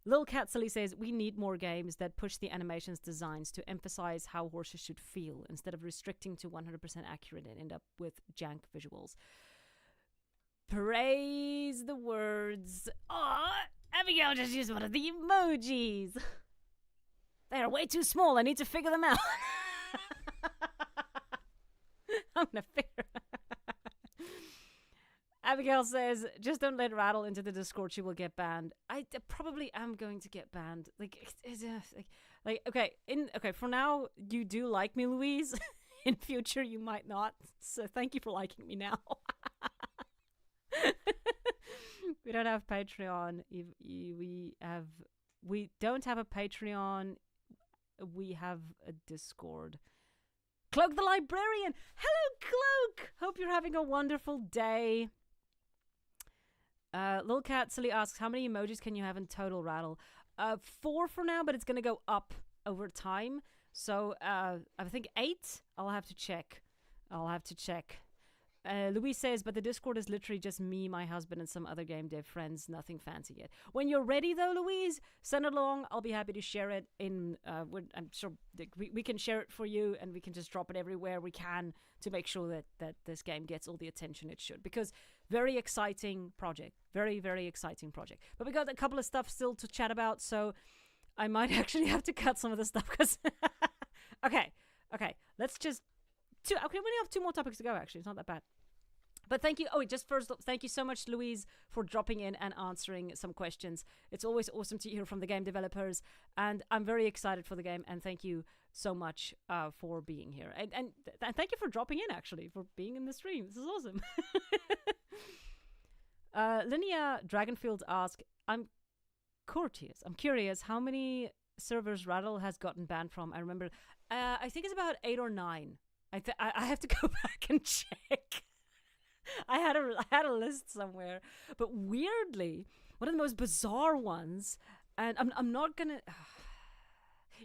Lil Cat Silly says, we need more games that push the animations designs to emphasize how horses should feel instead of restricting to 100% accurate and end up with jank visuals. Praise the words. Oh, Abigail just used one of the emojis. They are way too small. I need to figure them out. I'm gonna figure. Abigail says, just don't let Rattle into the Discord. She will get banned. I probably am going to get banned. Okay, for now, you do like me, Louise. In future, you might not. So thank you for liking me now. We don't have Patreon. We don't have a Patreon. We have a Discord. Cloak the Librarian. Hello, Cloak. Hope you're having a wonderful day. Lil Cat Silly asks, how many emojis can you have in total, Rattle? 4 for now, but it's going to go up over time. So I think 8. I'll have to check. Louise says, but the Discord is literally just me, my husband, and some other game dev friends. Nothing fancy yet. When you're ready, though, Louise, send it along. I'll be happy to share it in. I'm sure we can share it for you, and we can just drop it everywhere we can to make sure that this game gets all the attention it should. Because very exciting project. Very, very exciting project. But we got a couple of stuff still to chat about, so I might actually have to cut some of the stuff. Because okay. Let's just. Okay, we only have 2 more topics to go, actually. It's not that bad. But thank you. Oh, just first, thank you so much, Louise, for dropping in and answering some questions. It's always awesome to hear from the game developers. And I'm very excited for the game. And thank you so much for being here. And thank you for dropping in, actually, for being in the stream. This is awesome. Linnea Dragonfield asks, I'm curious how many servers Rattle has gotten banned from. I remember, I think it's about 8 or 9. I have to go back and check. I had a list somewhere, but weirdly, one of the most bizarre ones, and I'm not gonna,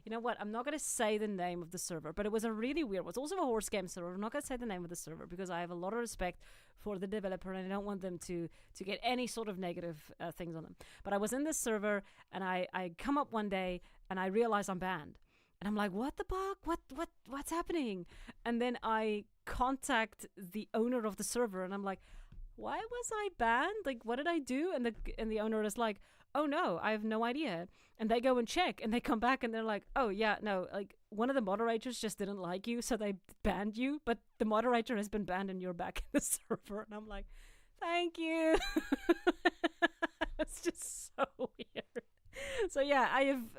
you know what? I'm not gonna say the name of the server, but it was a really weird one. It's also a horse game server. I'm not gonna say the name of the server because I have a lot of respect for the developer and I don't want them to get any sort of negative things on them. But I was in this server and I come up one day and I realize I'm banned. And I'm like, what the fuck? What's happening? And then I contact the owner of the server and I'm like, why was I banned? Like, what did I do? And the owner is like, oh no, I have no idea. And they go and check and they come back and they're like, oh yeah, no, like one of the moderators just didn't like you, so they banned you, but the moderator has been banned and you're back in the server. And I'm like, thank you. It's just so weird. So yeah,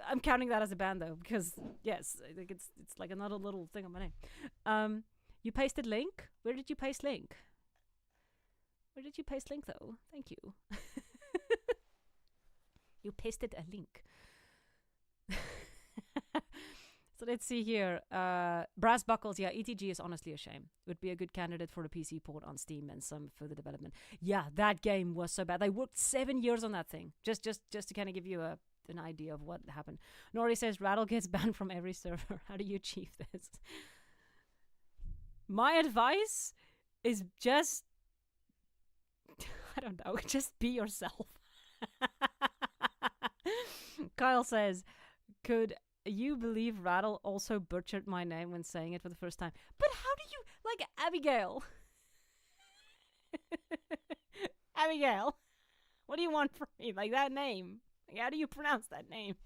I'm counting that as a ban though, because yes, I think it's like another little thing on my name. You pasted link? Where did you paste link? Where did you paste link though? Thank you. You pasted a link. So let's see here. Brass Buckles, yeah, ETG is honestly a shame. Would be a good candidate for a PC port on Steam and some further development. Yeah, that game was so bad. They worked 7 years on that thing. Just to kind of give you an idea of what happened. Nori says Rattle gets banned from every server. How do you achieve this? My advice is just, I don't know, just be yourself. Kyle says, could you believe Rattle also butchered my name when saying it for the first time? But how do you, like, Abigail? Abigail, what do you want from me? Like, that name. Like, how do you pronounce that name?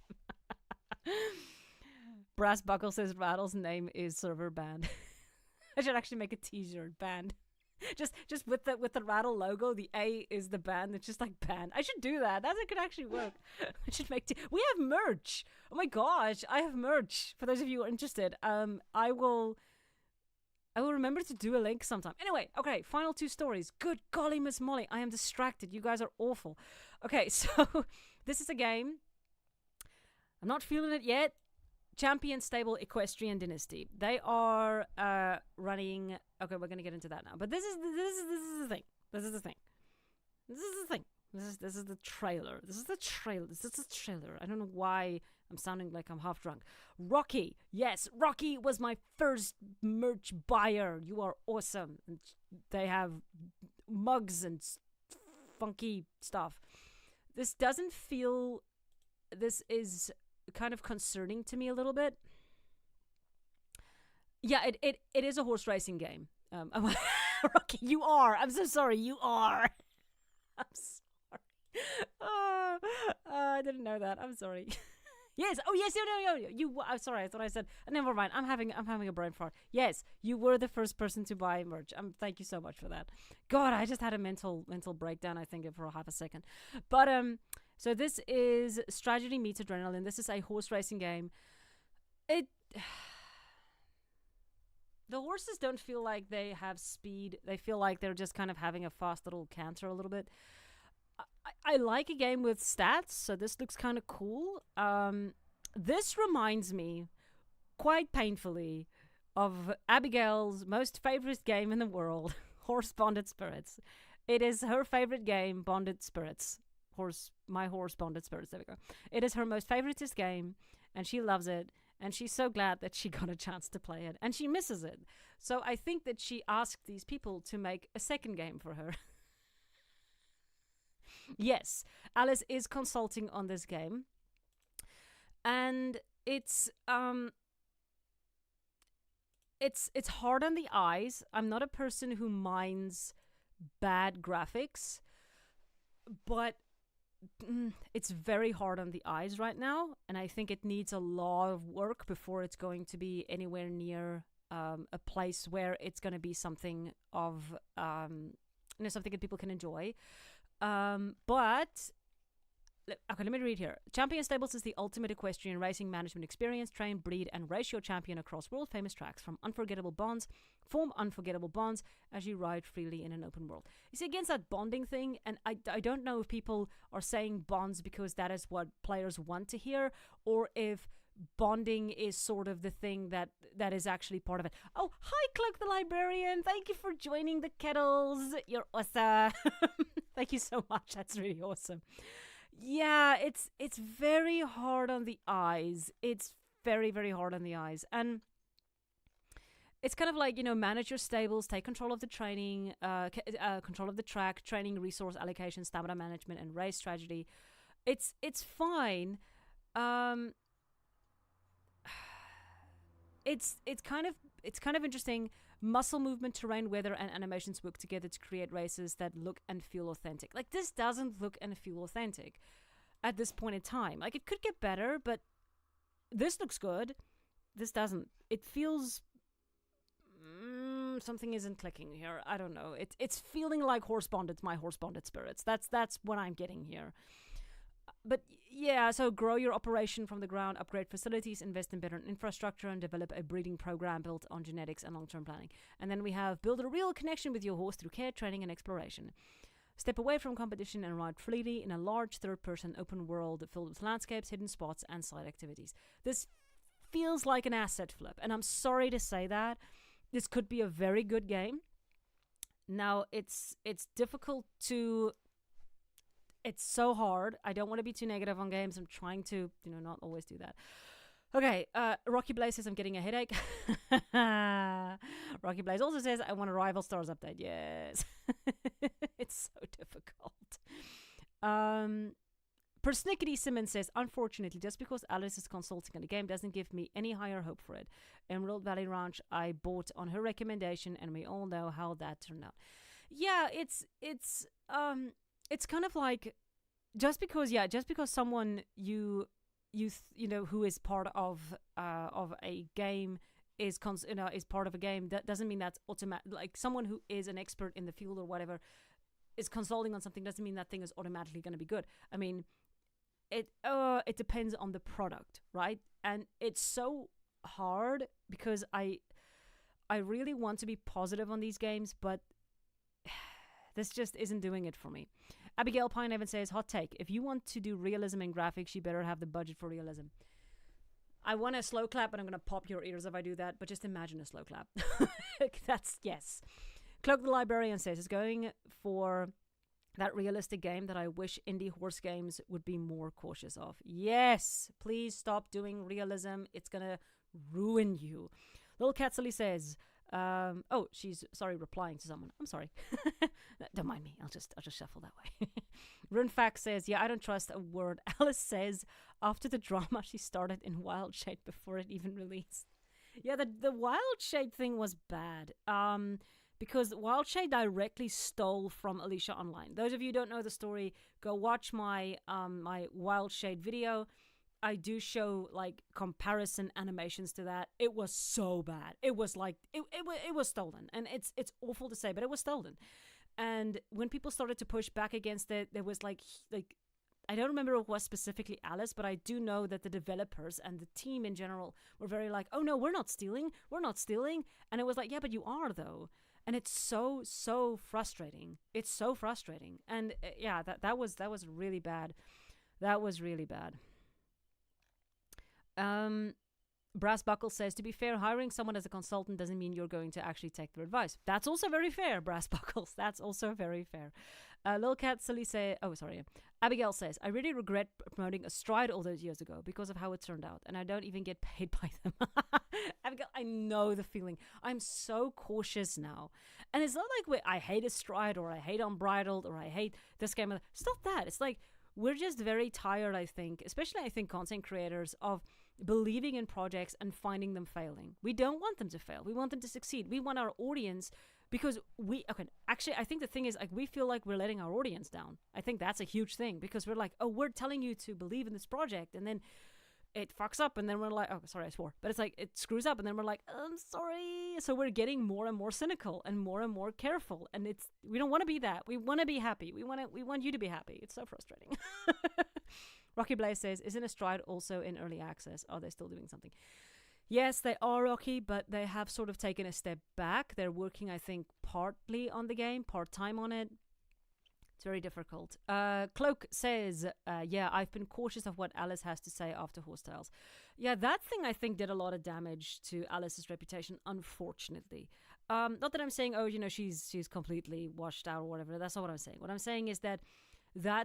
Brass Buckle says Rattle's name is server banned. I should actually make a t-shirt banned. Just with the Rattle logo, the A is the band. It's just like band. I should do that. That could actually work. I should make. We have merch. Oh my gosh, I have merch. For those of you who are interested, I will remember to do a link sometime. Anyway, okay. Final 2 stories. Good golly, Miss Molly, I am distracted. You guys are awful. Okay, so this is a game. I'm not feeling it yet. Champion Stable Equestrian Dynasty. They are running. Okay, we're gonna get into that now. But this is the thing. This is the thing. This is the trailer. This is the trailer. I don't know why I'm sounding like I'm half drunk. Rocky. Yes, Rocky was my first merch buyer. You are awesome. And they have mugs and funky stuff. This doesn't feel. This is kind of concerning to me a little bit. Yeah, it is a horse racing game. Rocky, you are. I'm so sorry. You are. I'm sorry. I didn't know that. I'm sorry. Yes. Oh, yes. No. You. I'm sorry. I thought I said. Never mind. I'm having a brain fart. Yes, you were the first person to buy merch. Thank you so much for that. God, I just had a mental breakdown. I think for half a second. But so this is Strategy Meets Adrenaline. This is a horse racing game. The horses don't feel like they have speed. They feel like they're just kind of having a fast little canter a little bit. I like a game with stats, so this looks kind of cool. This reminds me, quite painfully, of Abigail's most favorite game in the world, Horse Bonded Spirits. It is her favorite game, Bonded Spirits. My horse Bonded Spirits, there we go. It is her most favoritist game, and she loves it. And she's so glad that she got a chance to play it. And she misses it. So I think that she asked these people to make a second game for her. Yes, Alice is consulting on this game. And it's hard on the eyes. I'm not a person who minds bad graphics, but it's very hard on the eyes right now, and I think it needs a lot of work before it's going to be anywhere near a place where it's going to be something of something that people can enjoy. But okay, let me read here. Champion Stables is the ultimate equestrian racing management experience. Train, breed, and race your champion across world-famous tracks. Form unforgettable bonds as you ride freely in an open world. You see, against that bonding thing, and I don't know if people are saying bonds because that is what players want to hear, or if bonding is sort of the thing that is actually part of it. Oh, hi, Cloak the Librarian. Thank you for joining the Kettles. You're awesome. Thank you so much. That's really awesome. Yeah, it's very hard on the eyes. It's very, very hard on the eyes. And it's kind of like, manage your stables, take control of the training, control of the track, training, resource allocation, stamina management, and race strategy. It's fine. It's kind of interesting. Muscle movement, terrain, weather, and animations work together to create races that look and feel authentic. Like, this doesn't look and feel authentic at this point in time. Like, it could get better, but this looks good. This doesn't. It feels something isn't clicking here. I don't know. It's feeling like horse bonded. My horse bonded spirits. That's what I'm getting here. But yeah, so grow your operation from the ground, upgrade facilities, invest in better infrastructure, and develop a breeding program built on genetics and long-term planning. And then we have build a real connection with your horse through care, training, and exploration. Step away from competition and ride freely in a large third-person open world filled with landscapes, hidden spots, and side activities. This feels like an asset flip, and I'm sorry to say that. This could be a very good game. Now, it's difficult to... It's so hard. I don't want to be too negative on games. I'm trying to, not always do that. Okay, Rocky Blaze says I'm getting a headache. Rocky Blaze also says I want a Rival Stars update. Yes. It's so difficult. Persnickety Simmons says, unfortunately, just because Alice is consulting on the game doesn't give me any higher hope for it. Emerald Valley Ranch I bought on her recommendation, and we all know how that turned out. Yeah, it's kind of like just because someone who is part of a game is part of a game, that doesn't mean that's automatic. Like, someone who is an expert in the field or whatever is consulting on something doesn't mean that thing is automatically going to be good. I mean, it depends on the product, right? And it's so hard because I really want to be positive on these games, but this just isn't doing it for me. Abigail Pinehaven says, hot take. If you want to do realism in graphics, you better have the budget for realism. I want a slow clap, and I'm going to pop your ears if I do that, but just imagine a slow clap. That's, yes. Cloak the Librarian says, it's going for that realistic game that I wish indie horse games would be more cautious of. Yes, please stop doing realism. It's going to ruin you. Little Catsley says... she's replying to someone. I'm sorry. Don't mind me. I'll just shuffle that way. Runfax says, yeah, I don't trust a word Alice says after the drama she started in Wild Shade before it even released. Yeah, the Wild Shade thing was bad. Because Wild Shade directly stole from Alicia Online. Those of you who don't know the story, go watch my my Wild Shade video. I do show like comparison animations to that. It was so bad. It was like it was stolen, and it's awful to say, but it was stolen. And when people started to push back against it, there was like I don't remember if it was specifically Alice, but I do know that the developers and the team in general were very like, "Oh no, we're not stealing. And it was like, "Yeah, but you are though." And it's so frustrating. It's so frustrating. And yeah, that was really bad. That was really bad. Brass Buckle says, to be fair, hiring someone as a consultant doesn't mean you're going to actually take their advice. That's also very fair, Brass Buckles. That's also very fair. Lil Cat Silly say, oh, sorry. Abigail says, I really regret promoting a stride all those years ago because of how it turned out, and I don't even get paid by them. Abigail, I know the feeling. I'm so cautious now. And it's not like I hate a stride or I hate Unbridled or I hate this game. It's not that. It's like we're just very tired, I think, especially I think content creators, of believing in projects and finding them failing. We don't want them to fail. We want them to succeed. We want our audience, because I think the thing is, like, we feel like we're letting our audience down. I think that's a huge thing, because we're like, oh, we're telling you to believe in this project, and then it fucks up, and then we're like, oh, sorry, I swore. But it's like, it screws up, and then we're like, I'm sorry. So we're getting more and more cynical and more careful, and we don't want to be that. We want to be happy. We want you to be happy. It's so frustrating. Rocky Blaze says, isn't a stride also in early access? Are they still doing something? Yes, they are, Rocky, but they have sort of taken a step back. They're working, I think, partly on the game, part-time on it. It's very difficult. Cloak says, yeah, I've been cautious of what Alice has to say after Horse Tales. Yeah, that thing, I think, did a lot of damage to Alice's reputation, unfortunately. Not that I'm saying, oh, she's completely washed out or whatever. That's not what I'm saying. What I'm saying is that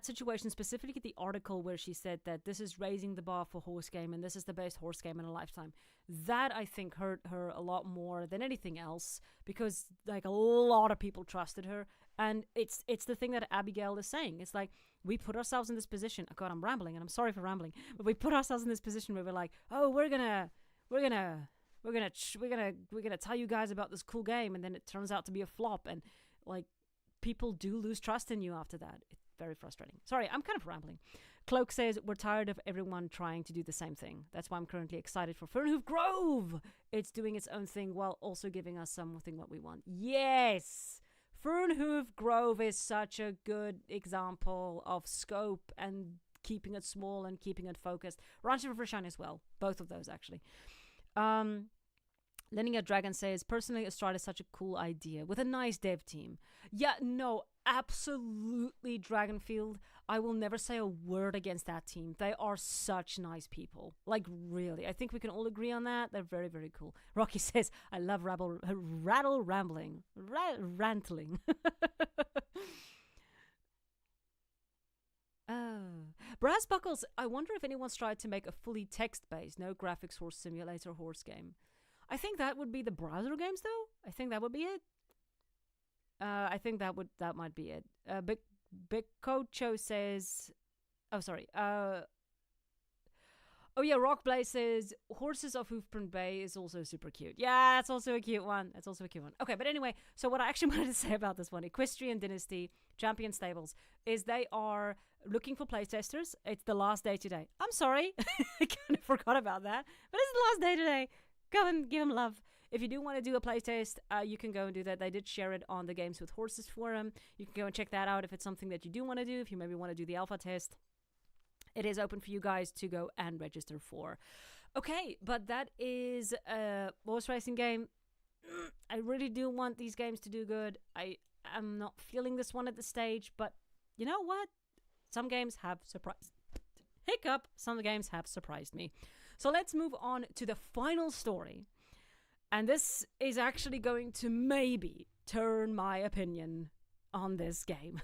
situation, specifically the article where she said that this is raising the bar for horse game and this is the best horse game in a lifetime, that I think hurt her a lot more than anything else, because like a lot of people trusted her. And it's the thing that Abigail is saying. It's like, we put ourselves in this position. Oh God, I'm rambling, and I'm sorry for rambling, but we put ourselves in this position where we're like, oh, we're gonna tell you guys about this cool game, and then it turns out to be a flop, and like, people do lose trust in you after that. Very frustrating. Sorry, I'm kind of rambling. Cloak says, we're tired of everyone trying to do the same thing. That's why I'm currently excited for Fernhoof Grove. It's doing its own thing while also giving us something what we want. Yes! Fernhoof Grove is such a good example of scope and keeping it small and keeping it focused. Ranch of Rishon as well. Both of those, actually. Linear Dragon says, personally, Estrada is such a cool idea with a nice dev team. Yeah, no, absolutely, Dragonfield. I will never say a word against that team. They are such nice people. Like, really. I think we can all agree on that. They're very, very cool. Rocky says, I love Rattle rambling. Rantling. Brass Buckles, I wonder if anyone's tried to make a fully text-based, no graphics horse simulator horse game. I think that would be the browser games, though. I think that would be it. I think that might be it. Big Cocho says, oh sorry. Oh yeah, Rockblaze says Horses of Hoofprint Bay is also super cute. Yeah, that's also a cute one. Okay, but anyway, so what I actually wanted to say about this one, Equestrian Dynasty Champion Stables, is they are looking for playtesters. It's the last day today. I'm sorry, I kind of forgot about that, but it's the last day today. Go and give them love. If you do want to do a playtest, you can go and do that. They did share it on the Games with Horses forum. You can go and check that out if it's something that you do want to do. If you maybe want to do the alpha test, it is open for you guys to go and register for. Okay, but that is a horse racing game. I really do want these games to do good. I am not feeling this one at this stage, but you know what? Some games have surprised. Hiccup. Some games have surprised me. So let's move on to the final story. And this is actually going to maybe turn my opinion on this game.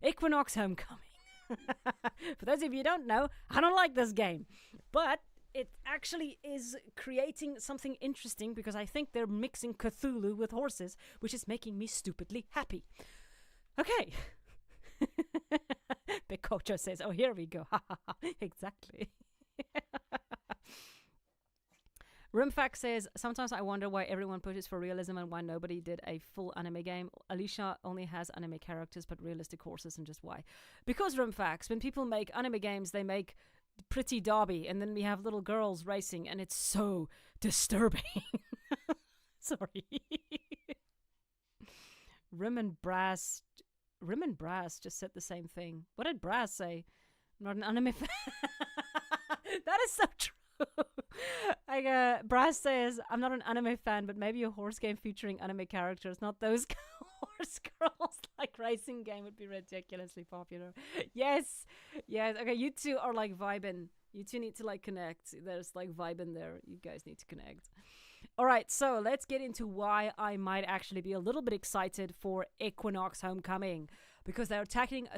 Equinox Homecoming. For those of you who don't know, I don't like this game. But it actually is creating something interesting, because I think they're mixing Cthulhu with horses, which is making me stupidly happy. Okay. Big Cocho says, oh, here we go. Exactly. Rimfax says, sometimes I wonder why everyone pushes for realism and why nobody did a full anime game. Alicia only has anime characters but realistic horses, and just why. Because Rimfax, when people make anime games, they make Pretty Derby, and then we have little girls racing, and it's so disturbing. Sorry. Rim and Brass just said the same thing. What did Brass say? I'm not an anime fan. That is so true. Brass says, I'm not an anime fan, but maybe a horse game featuring anime characters, not those horse girls. Like racing game would be ridiculously popular. Yes. Okay, you two are like vibing. You two need to like connect. There's like vibing there. You guys need to connect. All right, so let's get into why I might actually be a little bit excited for Equinox Homecoming. because they're chatting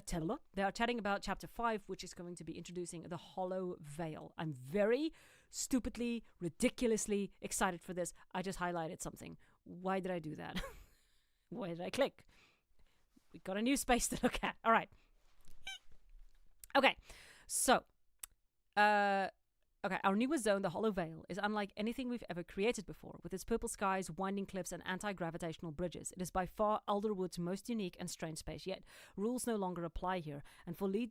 about chapter 5, which is going to be introducing the Hollow Veil. I'm very stupidly, ridiculously excited for this. I just highlighted something. Why did I do that? Why did I click? We got a new space to look at. All right. Okay. So, our newest zone, the Hollow Veil, is unlike anything we've ever created before. With its purple skies, winding cliffs, and anti-gravitational bridges, it is by far Elderwood's most unique and strange space. Yet, rules no longer apply here. And for lead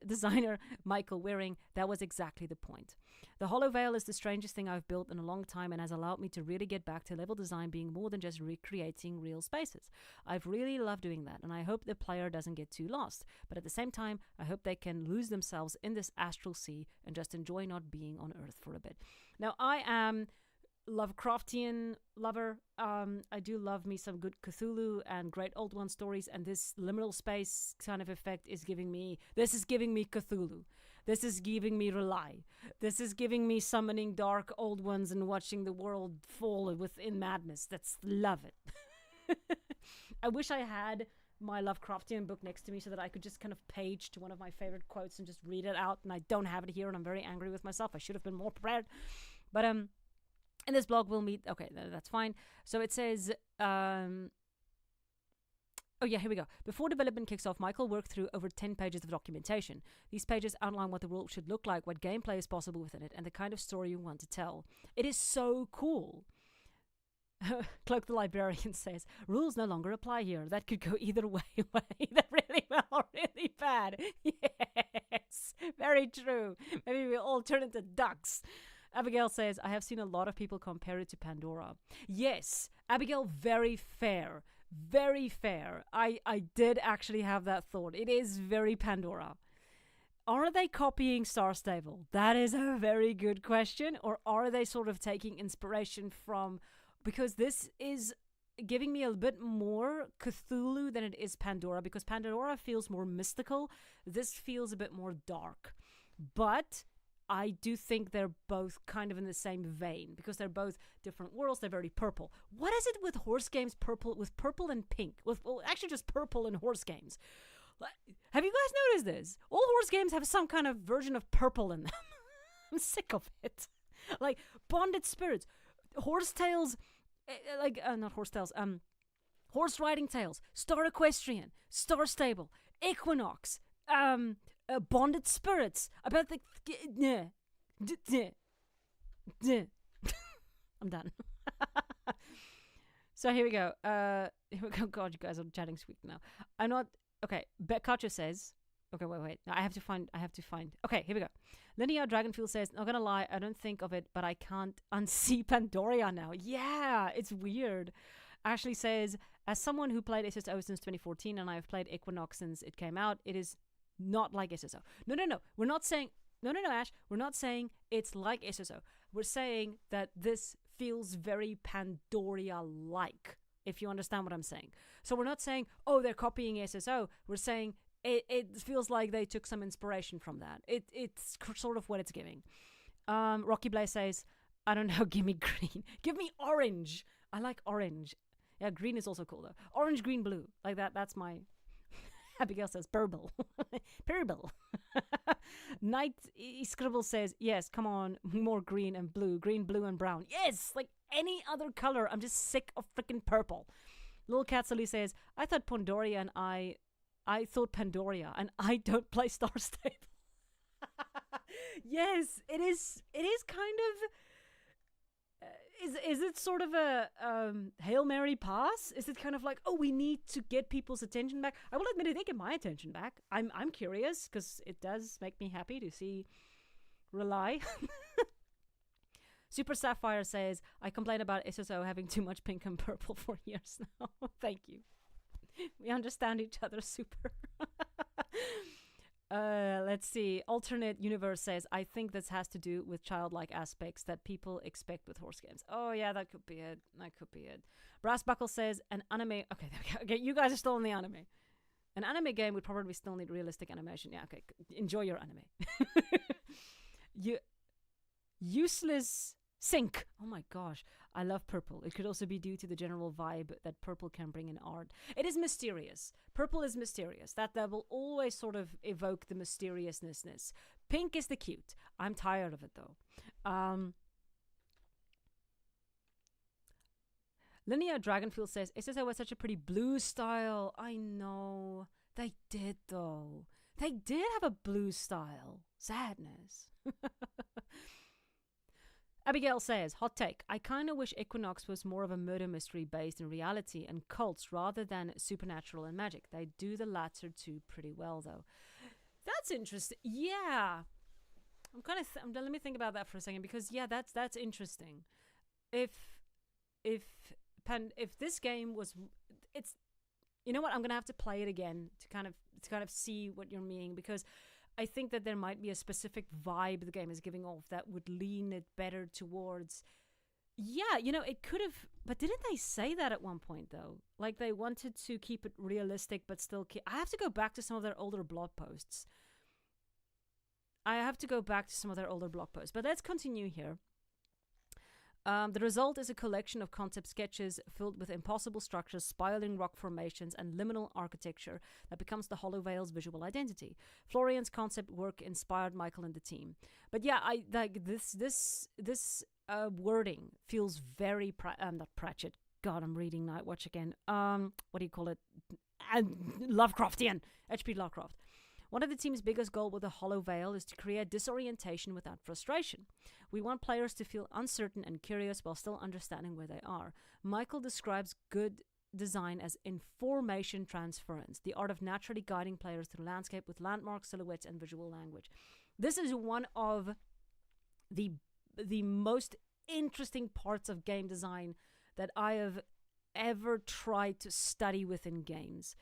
designer Michael Waring, that was exactly the point. The Hollow Veil is the strangest thing I've built in a long time and has allowed me to really get back to level design being more than just recreating real spaces. I've really loved doing that, and I hope the player doesn't get too lost. But at the same time, I hope they can lose themselves in this astral sea and just enjoy not being on Earth for a bit. Now, I am Lovecraftian lover. I do love me some good Cthulhu and Great Old One stories, and this liminal space kind of effect is giving me Cthulhu. This is giving me Rely. This is giving me summoning dark old ones and watching the world fall within madness. Love it. I wish I had my Lovecraftian book next to me so that I could just kind of page to one of my favorite quotes and just read it out, and I don't have it here, and I'm very angry with myself. I should have been more prepared. But in this blog we'll meet. Okay, that's fine. So it says oh yeah, here we go. Before development kicks off, Michael worked through over 10 pages of documentation. These pages outline what the world should look like, what gameplay is possible within it, and the kind of story you want to tell. It is so cool. Cloak the Librarian says, rules no longer apply here. That could go either way, either really well or really bad. Yes, very true. Maybe we all turn into ducks. Abigail says, I have seen a lot of people compare it to Pandora. Yes, Abigail, very fair. Very fair. I did actually have that thought. It is very Pandora. Are they copying Star Stable? That is a very good question. Or are they sort of taking inspiration from... Because this is giving me a bit more Cthulhu than it is Pandora. Because Pandora feels more mystical. This feels a bit more dark. But I do think they're both kind of in the same vein. Because they're both different worlds. They're very purple. What is it with horse games with purple and pink? Actually just purple and horse games. Have you guys noticed this? All horse games have some kind of version of purple in them. I'm sick of it. Like Bonded Spirits, Horse Tales, not Horse Tales, Horse Riding Tales, Star Equestrian, Star Stable, Equinox, Bonded Spirits. About the... I'm done. So here we go. God, you guys are chatting sweet now. I'm not... Okay, Beccacho says... Okay, wait. No, I have to find... Okay, here we go. Linnea Dragonfield says, not gonna lie, I don't think of it, but I can't unsee Pandoria now. Yeah, it's weird. Ashley says, as someone who played SSO since 2014, and I've played Equinox since it came out, it is not like SSO. No. We're not saying... No, Ash. We're not saying it's like SSO. We're saying that this feels very Pandoria-like, if you understand what I'm saying. So we're not saying, oh, they're copying SSO. We're saying it feels like they took some inspiration from that. It's sort of what it's giving. Rocky Blaze says, I don't know, give me green. Give me orange. I like orange. Yeah, green is also cool, though. Orange, green, blue. Like that. That's my... Abigail says, purple. Purple. Night Scribble says, yes, come on, more green and blue. Green, blue, and brown. Yes, like any other color. I'm just sick of freaking purple. Little Catsily says, I thought Pandoria and I thought Pandoria and I don't play Star Stable. Yes, it is kind of... Is it sort of a Hail Mary pass? Is it kind of like, oh, we need to get people's attention back? I will admit it did get my attention back. I'm curious because it does make me happy to see Rely. Super Sapphire says, I complain about SSO having too much pink and purple for years now. Thank you. We understand each other, Super. Let's see. Alternate Universe says, I think this has to do with childlike aspects that people expect with horse games. Oh, yeah, that could be it. Brass Buckle says, an anime... Okay, there we go. Okay, you guys are still in the anime. An anime game would probably still need realistic animation. Yeah, okay. Enjoy your anime. Useless Sync. Oh my gosh. I love purple. It could also be due to the general vibe that purple can bring in art. It is mysterious. Purple is mysterious. That will always sort of evoke the mysteriousness. Pink is the cute. I'm tired of it though. Linear Dragonfield says, SSO was such a pretty blue style. I know. They did though. They did have a blue style. Sadness. Abigail says, hot take, I kind of wish Equinox was more of a murder mystery based in reality and cults rather than supernatural and magic. They do the latter two pretty well, though. That's interesting. Yeah. I'm kind of... let me think about that for a second, because, yeah, that's interesting. If this game was... it's... You know what? I'm going to have to play it again to kind of see what you're meaning, because... I think that there might be a specific vibe the game is giving off that would lean it better towards... Yeah, it could have... But didn't they say that at one point, though? Like, they wanted to keep it realistic, but still... I have to go back to some of their older blog posts. But let's continue here. The result is a collection of concept sketches filled with impossible structures, spiraling rock formations, and liminal architecture that becomes the Hollow Vale's visual identity. Florian's concept work inspired Michael and the team. But yeah, I like this wording feels very not Pratchett. God, I'm reading Nightwatch again. What do you call it? Lovecraftian. H.P. Lovecraft. One of the team's biggest goals with the Hollow Vale is to create disorientation without frustration. We want players to feel uncertain and curious while still understanding where they are. Michael describes good design as information transference, the art of naturally guiding players through landscape with landmarks, silhouettes, and visual language. This is one of the most interesting parts of game design that I have ever tried to study within games.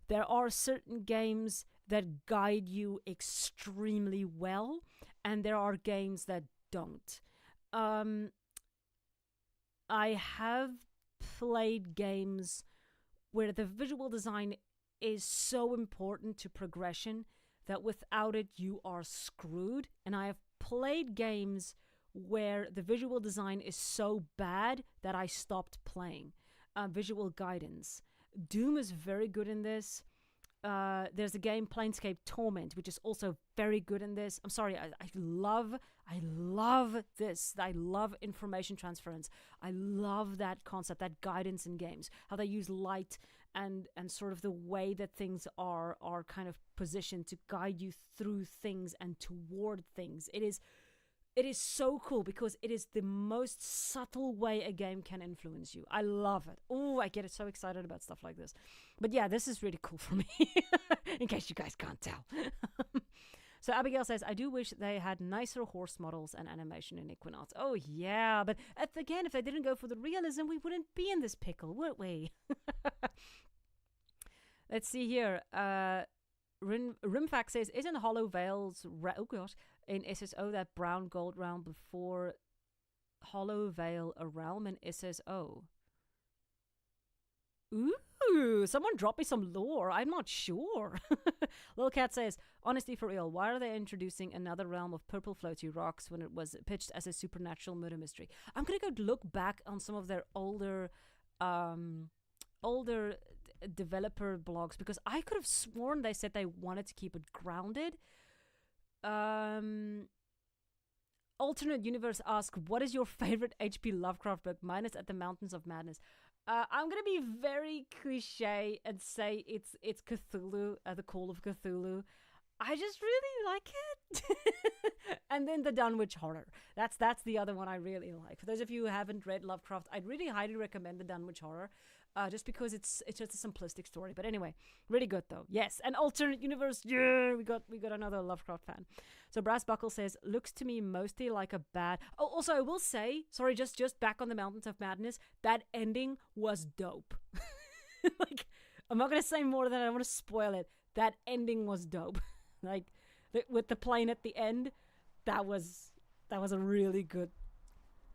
There are certain games that guide you extremely well, and there are games that don't. I have played games where the visual design is so important to progression that without it you are screwed, and I have played games where the visual design is so bad that I stopped playing. Visual guidance. Doom is very good in this. There's a game, Planescape Torment, which is also very good in this. I'm sorry, I love this. I love information transference. I love that concept, that guidance in games. How they use light and sort of the way that things are kind of positioned to guide you through things and toward things. It is so cool because it is the most subtle way a game can influence you. I love it. Oh, I get so excited about stuff like this. But yeah, this is really cool for me, in case you guys can't tell. So Abigail says, I do wish they had nicer horse models and animation in Equinox. Oh yeah, but again, if they didn't go for the realism, we wouldn't be in this pickle, would we? Let's see here. Rimfax says, isn't Hollow Vale's... in SSO that brown gold realm before Hollow Vale a realm in SSO? Ooh, someone drop me some lore. I'm not sure. Lil Cat says, honestly, for real, why are they introducing another realm of purple floaty rocks when it was pitched as a supernatural murder mystery? I'm gonna go look back on some of their older developer blogs, because I could have sworn they said they wanted to keep it grounded. Alternate Universe asks, what is your favorite H.P. Lovecraft book? Mine is At the Mountains of Madness. I'm gonna be very cliche and say it's Cthulhu, The Call of Cthulhu. I just really like it. And then the Dunwich Horror. That's the other one I really like. For those of you who haven't read Lovecraft, I'd really highly recommend the Dunwich Horror. Just because it's just a simplistic story. But anyway, really good though. Yes, an alternate universe. Yeah, we got another Lovecraft fan. So Brass Buckle says, looks to me mostly like a bad... Oh, also I will say, sorry, just back on the Mountains of Madness, that ending was dope. Like, I'm not going to say more than I want to spoil it. That ending was dope. Like, with the plane at the end, that was a really good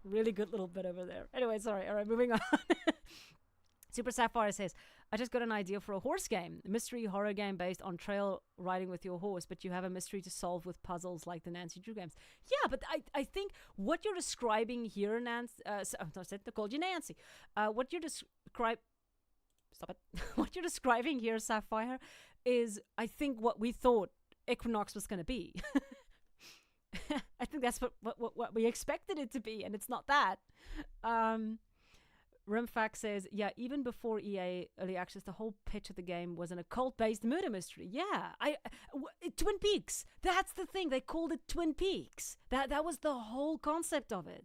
little bit over there. Anyway, sorry. All right, moving on. Super Sapphire says, I just got an idea for a horse game. A mystery horror game based on trail riding with your horse, but you have a mystery to solve with puzzles like the Nancy Drew games. Yeah, but I think what you're describing here, Nancy, I called you Nancy. What you're Stop it. What you're describing here, Sapphire, is, I think, what we thought Equinox was going to be. I think that's what we expected it to be, and it's not that. Rimfax says, yeah, even before EA Early Access, the whole pitch of the game was an occult-based murder mystery. Yeah, Twin Peaks. That's the thing. They called it Twin Peaks. That was the whole concept of it.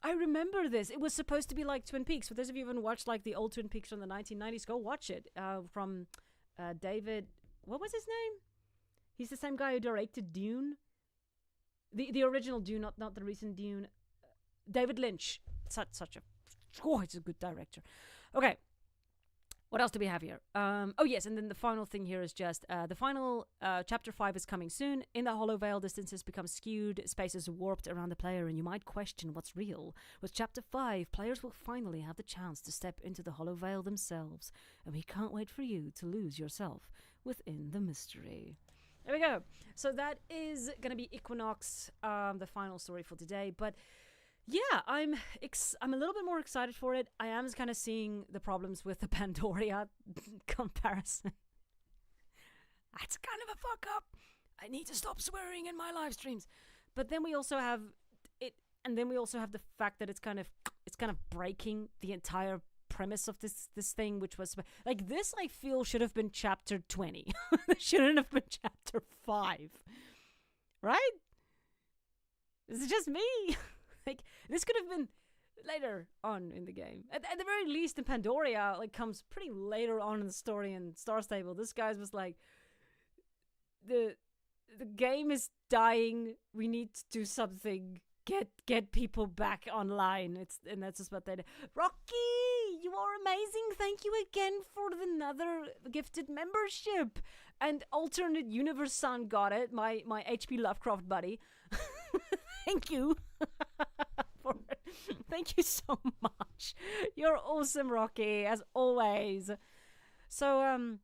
I remember this. It was supposed to be like Twin Peaks. For those of you who haven't watched like the old Twin Peaks from the 1990s, go watch it. From David, what was his name? He's the same guy who directed Dune. The original Dune, not the recent Dune. David Lynch. It's a good director. Okay. What else do we have here? Oh, yes. And then the final thing here is just the final chapter 5 is coming soon. In the Hollow Veil, distances become skewed, spaces warped around the player, and you might question what's real. With chapter 5, players will finally have the chance to step into the Hollow Veil themselves, and we can't wait for you to lose yourself within the mystery. There we go. So that is going to be Equinox, the final story for today. But yeah, I'm a little bit more excited for it. I am kind of seeing the problems with the Pandoria comparison. That's kind of a fuck up. I need to stop swearing in my live streams. But then we also have it, and then we also have the fact that it's kind of breaking the entire premise of this thing, which was like this. I feel should have been chapter 20. It shouldn't have been chapter 5, right? Is it just me? Like, this could have been later on in the game. At the very least, in Pandoria, like, comes pretty later on in the story in Star Stable. This guy's was like, the game is dying. We need to do something. Get people back online. And that's just what they did. Rocky, you are amazing. Thank you again for another gifted membership. And Alternate Universe Son got it. My HP Lovecraft buddy. Thank you. Thank you so much. You're awesome, Rocky, as always. So,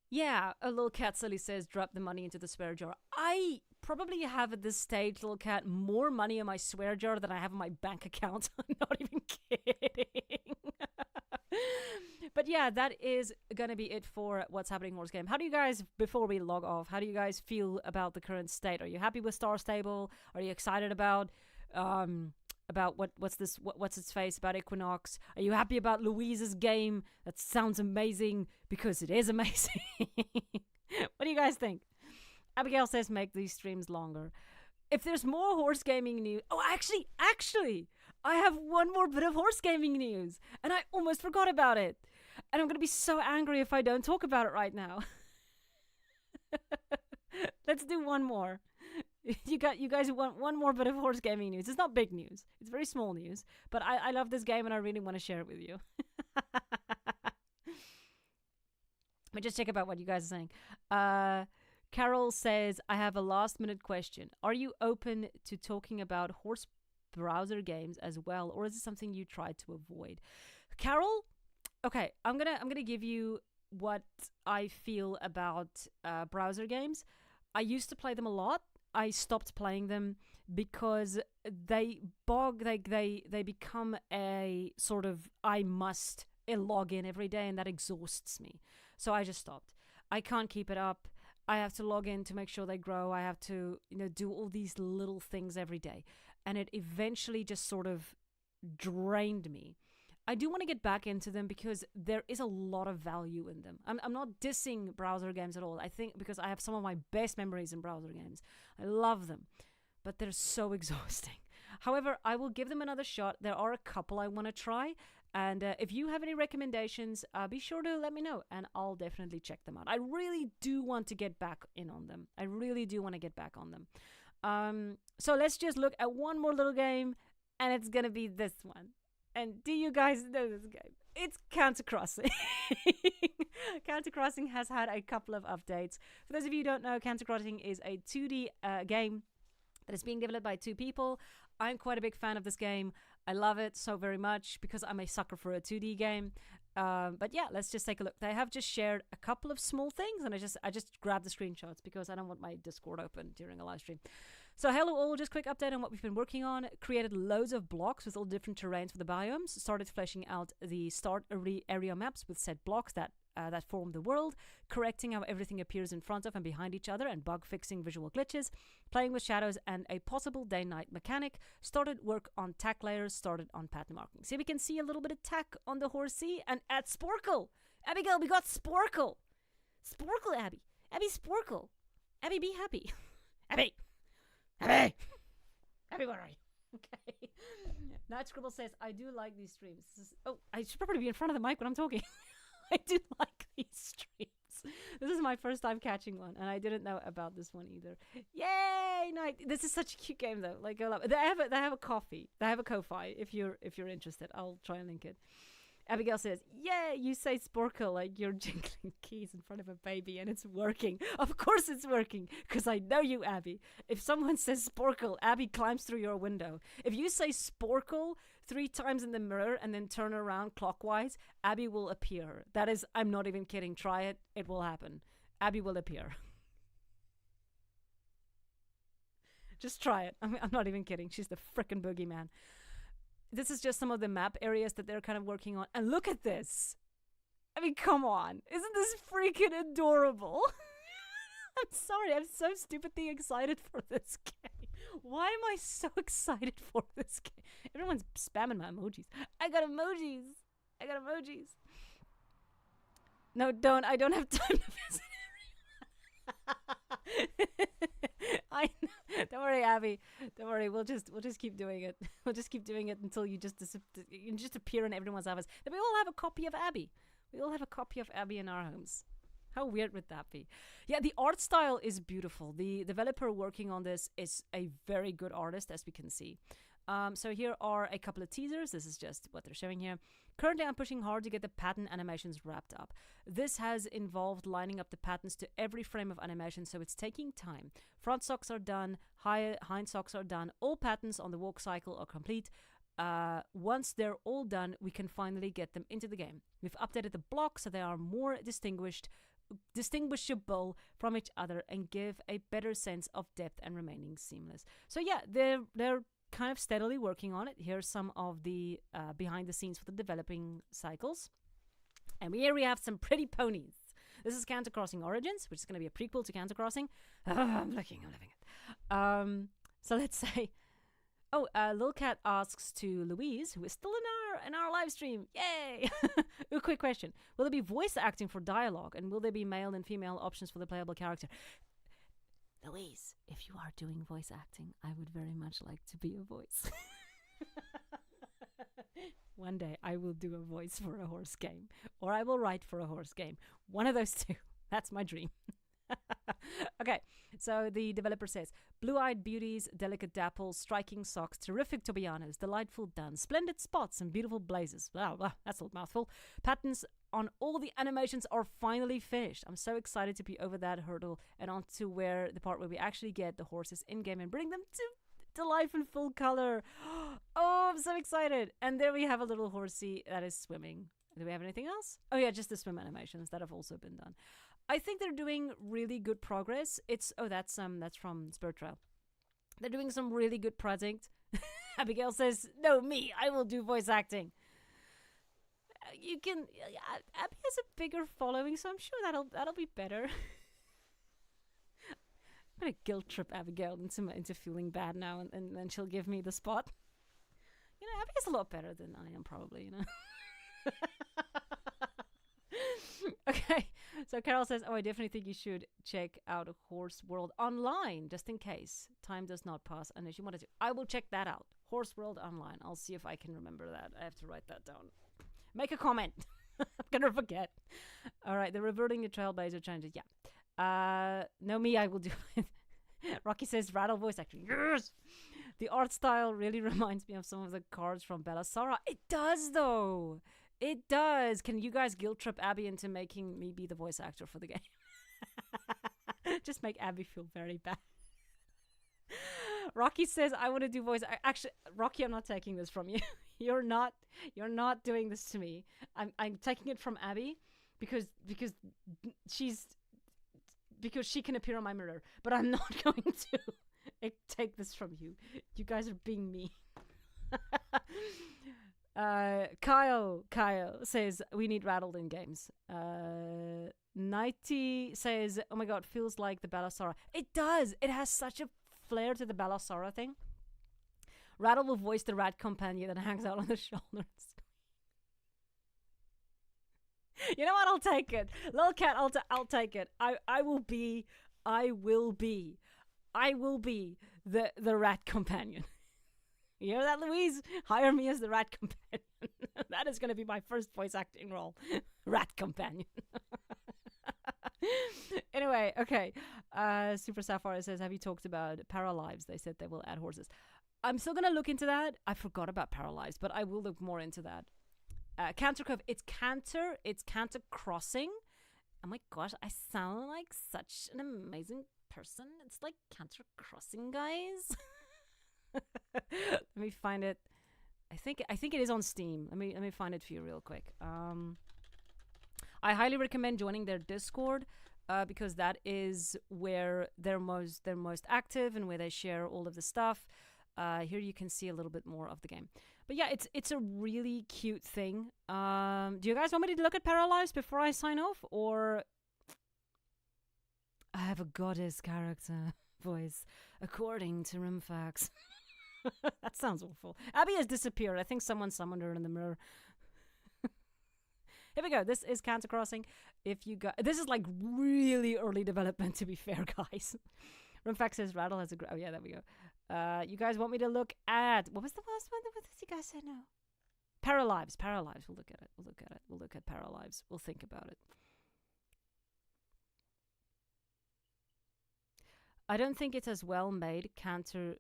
yeah, a little cat silly says, drop the money into the swear jar. I probably have at this stage, little cat, more money in my swear jar than I have in my bank account. I'm not even kidding. But yeah, that is going to be it for What's Happening Horse Game. How do you guys, before we log off, how do you guys feel about the current state? Are you happy with Star Stable? Are you excited about what's its face, about Equinox? Are you happy about Louise's game? That sounds amazing, because it is amazing. What do you guys think? Abigail says make these streams longer. If there's more horse gaming news... Oh, actually, I have one more bit of horse gaming news, and I almost forgot about it. And I'm going to be so angry if I don't talk about it right now. Let's do one more. You guys want one more bit of horse gaming news. It's not big news. It's very small news. But I love this game, and I really want to share it with you. But just check about what you guys are saying. Carol says, I have a last-minute question. Are you open to talking about horse browser games as well, or is it something you try to avoid? Carol, okay, I'm gonna give you what I feel about browser games. I used to play them a lot. I stopped playing them because they become a sort of I must log in every day, and that exhausts me. So I just stopped. I can't keep it up. I have to log in to make sure they grow. I have to, do all these little things every day. And it eventually just sort of drained me. I do want to get back into them because there is a lot of value in them. I'm not dissing browser games at all. I think because I have some of my best memories in browser games. I love them. But they're so exhausting. However, I will give them another shot. There are a couple I want to try. And if you have any recommendations, be sure to let me know, and I'll definitely check them out. I really do want to get back in on them. I really do want to get back on them. So let's just look at one more little game, and it's going to be this one. And do you guys know this game? It's Counter Crossing. Counter Crossing has had a couple of updates. For those of you who don't know, Counter Crossing is a 2D game that is being developed by two people. I'm quite a big fan of this game. I love it so very much because I'm a sucker for a 2D game. But yeah, let's just take a look. They have just shared a couple of small things, and I just grabbed the screenshots because I don't want my Discord open during a live stream. So hello all, just quick update on what we've been working on. Created loads of blocks with all different terrains for the biomes. Started fleshing out the start area maps with set blocks that form the world. Correcting how everything appears in front of and behind each other and bug fixing visual glitches. Playing with shadows and a possible day-night mechanic. Started work on tack layers. Started on pattern marking. See, we can see a little bit of tack on the horsey and add Sporkle. Abigail, we got Sporkle. Sporkle, Abby. Abby, Sporkle. Abby, be happy. Abby. Abby! Abby, where are you? Okay. Night Scribble says, I do like these streams. I should probably be in front of the mic when I'm talking. I do like these streams. This is my first time catching one, and I didn't know about this one either. Yay! Night. This is such a cute game, though. Like, I love it. They have a coffee. They have a Ko-Fi. If you're interested, I'll try and link it. Abigail says, yeah, you say Sporkle like you're jingling keys in front of a baby and it's working. Of course it's working, because I know you, Abby. If someone says Sporkle, Abby climbs through your window. If you say Sporkle 3 times in the mirror and then turn around clockwise, Abby will appear. That is, I'm not even kidding. Try it. It will happen. Abby will appear. Just try it. I'm not even kidding. She's the frickin' boogeyman. This is just some of the map areas that they're kind of working on. And look at this. I mean, come on. Isn't this freaking adorable? I'm sorry. I'm so stupidly excited for this game. Why am I so excited for this game? Everyone's spamming my emojis. I got emojis. No, don't. I don't have time to visit everyone. Don't worry, Abby. Don't worry. We'll just keep doing it. We'll just keep doing it until you just appear in everyone's office. Then we all have a copy of Abby. We all have a copy of Abby in our homes. How weird would that be? Yeah, the art style is beautiful. The developer working on this is a very good artist, as we can see. So here are a couple of teasers. This is just what they're showing here. Currently, I'm pushing hard to get the pattern animations wrapped up. This has involved lining up the patterns to every frame of animation, so it's taking time. Front socks are done, hind socks are done, all patterns on the walk cycle are complete. Once they're all done, we can finally get them into the game. We've updated the blocks so they are more distinguishable from each other and give a better sense of depth and remaining seamless. So yeah, they're kind of steadily working on it. Here's some of the behind the scenes for the developing cycles. And here we have some pretty ponies. This is Canter Crossing Origins, which is going to be a prequel to Canter Crossing. I'm loving it. So let's say, Lil Cat asks to Louise, who is still in our live stream. Yay! A quick question. Will there be voice acting for dialogue? And will there be male and female options for the playable character? Louise, if you are doing voice acting, I would very much like to be a voice. One day I will do a voice for a horse game, or I will write for a horse game. One of those two. That's my dream. Okay, so the developer says, blue-eyed beauties, delicate dapples, striking socks, terrific tobianos, delightful done, splendid spots and beautiful blazes. Wow, that's a mouthful. Patterns on all the animations are finally finished. I'm so excited to be over that hurdle and on to the part where we actually get the horses in-game and bring them to life in full color. Oh, I'm so excited. And there we have a little horsey that is swimming. Do we have anything else? Oh yeah, just the swim animations that have also been done. I think they're doing really good progress. That's from Spirit Trail. They're doing some really good project. Abigail says, no, me, I will do voice acting. You can, Abby has a bigger following, so I'm sure that'll be better. I'm gonna guilt trip Abigail into feeling bad now, and then she'll give me the spot. You know, Abby is a lot better than I am, probably, you know. Okay, so Carol says, I definitely think you should check out Horse World Online, just in case time does not pass unless you wanted to. I will check that out. Horse World Online. I'll see if I can remember that. I have to write that down. Make a comment. I'm gonna forget. All right, the reverting the Trailblazer changes. Yeah. No, me, I will do it. Rocky says, Rattle voice acting. Yes! The art style really reminds me of some of the cards from Belasara. It does, though. It does. Can you guys guilt trip Abby into making me be the voice actor for the game? Just make Abby feel very bad. Rocky says, I want to do voice. Actually, Rocky, I'm not taking this from you. You're not doing this to me. I'm taking it from Abby because she's because she can appear on my mirror, but I'm not going to take this from you. You guys are being mean. Kyle says we need Rattled in games. Nighty says, oh my god, feels like the Balasara. It does. It has such a flair to the Balasara thing. Rattle will voice the rat companion that hangs out on the shoulders. You know what? I'll take it. Little cat, I'll take it. I will be the rat companion. You hear that, Louise? Hire me as the rat companion. That is going to be my first voice acting role. Rat companion. Anyway, okay. Super Sapphire says, have you talked about Paralives? They said they will add horses. I'm still going to look into that. I forgot about Paralives, but I will look more into that. Canter Cove. It's Canter Crossing. Oh my gosh, I sound like such an amazing person. It's like Canter Crossing, guys. Let me find it. I think it is on Steam. Let me find it for you real quick. I highly recommend joining their Discord because that is where they're most active and where they share all of the stuff. Here you can see a little bit more of the game. But yeah, it's a really cute thing. Do you guys want me to look at Paralyzed before I sign off, or I have a goddess character voice according to Rimfax. That sounds awful. Abby has disappeared. I think someone summoned her in the mirror. Here we go. This is Canter Crossing. This is like really early development, to be fair, guys. Rimfax says Rattle has a oh yeah, there we go. You guys want me to look at what was the last one? What did you guys say now? Paralives. We'll look at it. We'll look at Paralives. We'll think about it. I don't think it's as well made, Canter,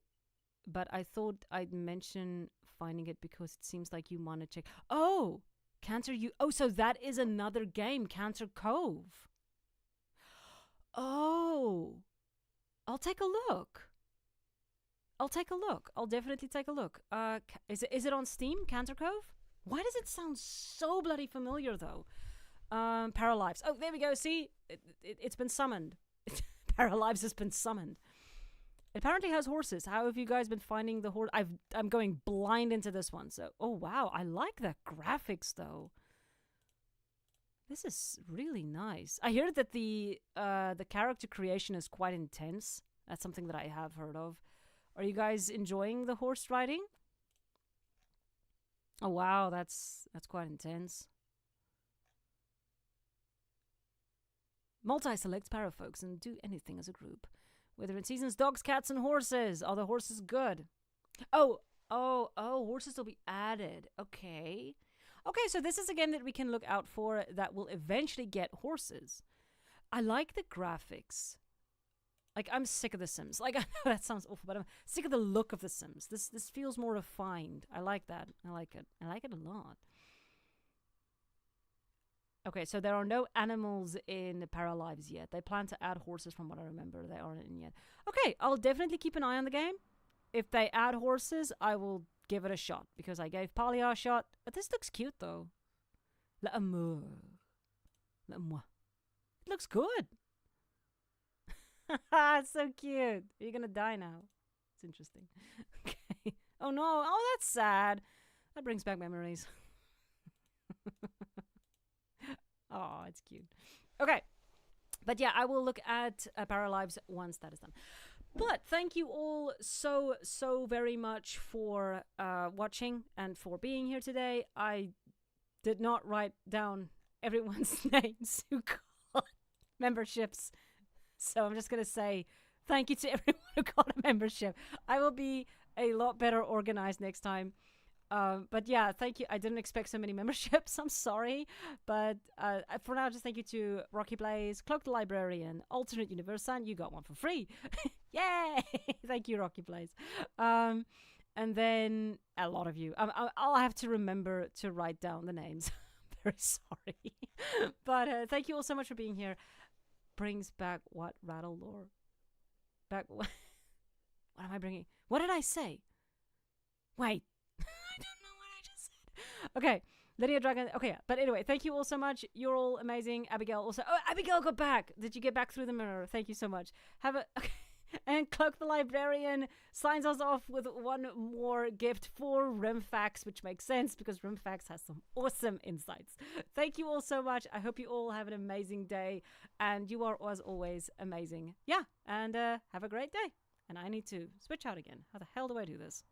but I thought I'd mention finding it because it seems like you want to check. Oh, Canter, so that is another game, Canter Cove. Oh, I'll take a look. I'll definitely take a look. Is it on Steam, Canter Cove? Why does it sound so bloody familiar though? Paralives. Oh, there we go. See, it's been summoned. Paralives has been summoned. It apparently has horses. How have you guys been finding the horse? I'm going blind into this one. So, oh wow, I like the graphics though. This is really nice. I hear that the character creation is quite intense. That's something that I have heard of. Are you guys enjoying the horse riding? Oh wow, that's quite intense. Multi-select parafolks and do anything as a group. Whether in seasons, dogs, cats, and horses. Are the horses good? Oh, horses will be added. Okay, so this is a game that we can look out for that will eventually get horses. I like the graphics. Like, I'm sick of The Sims. Like, I know that sounds awful, but I'm sick of the look of The Sims. This feels more refined. I like that. I like it a lot. Okay, so there are no animals in Paralives yet. They plan to add horses from what I remember. They aren't in yet. Okay, I'll definitely keep an eye on the game. If they add horses, I will give it a shot because I gave Palia a shot. But this looks cute though. L'amour. L'amour. It looks good. It's so cute. You're gonna die now. It's interesting. Okay. Oh no. Oh, that's sad. That brings back memories. Oh, it's cute. Okay. But yeah, I will look at Paralives once that is done. But thank you all so very much for watching and for being here today. I did not write down everyone's names who got memberships. So I'm just going to say thank you to everyone who got a membership. I will be a lot better organized next time. But yeah, thank you. I didn't expect so many memberships. I'm sorry. But for now, just thank you to Rocky Blaze, Cloak the Librarian, Alternate Universe, and you got one for free. Yay! Thank you, Rocky Blaze. And then a lot of you. I'll have to remember to write down the names. Very sorry. But thank you all so much for being here. Brings back what? Rattle lore? Back what? What am I bringing? What did I say? Wait. I don't know what I just said. Okay. Lydia Dragon. Okay, yeah. But anyway, thank you all so much. You're all amazing. Abigail also. Oh, Abigail got back. Did you get back through the mirror? Thank you so much. Have a... Okay. And Cloak the Librarian signs us off with one more gift for Rimfax, which makes sense because Rimfax has some awesome insights. Thank you all so much. I hope you all have an amazing day. And you are, as always, amazing. Yeah, and have a great day. And I need to switch out again. How the hell do I do this?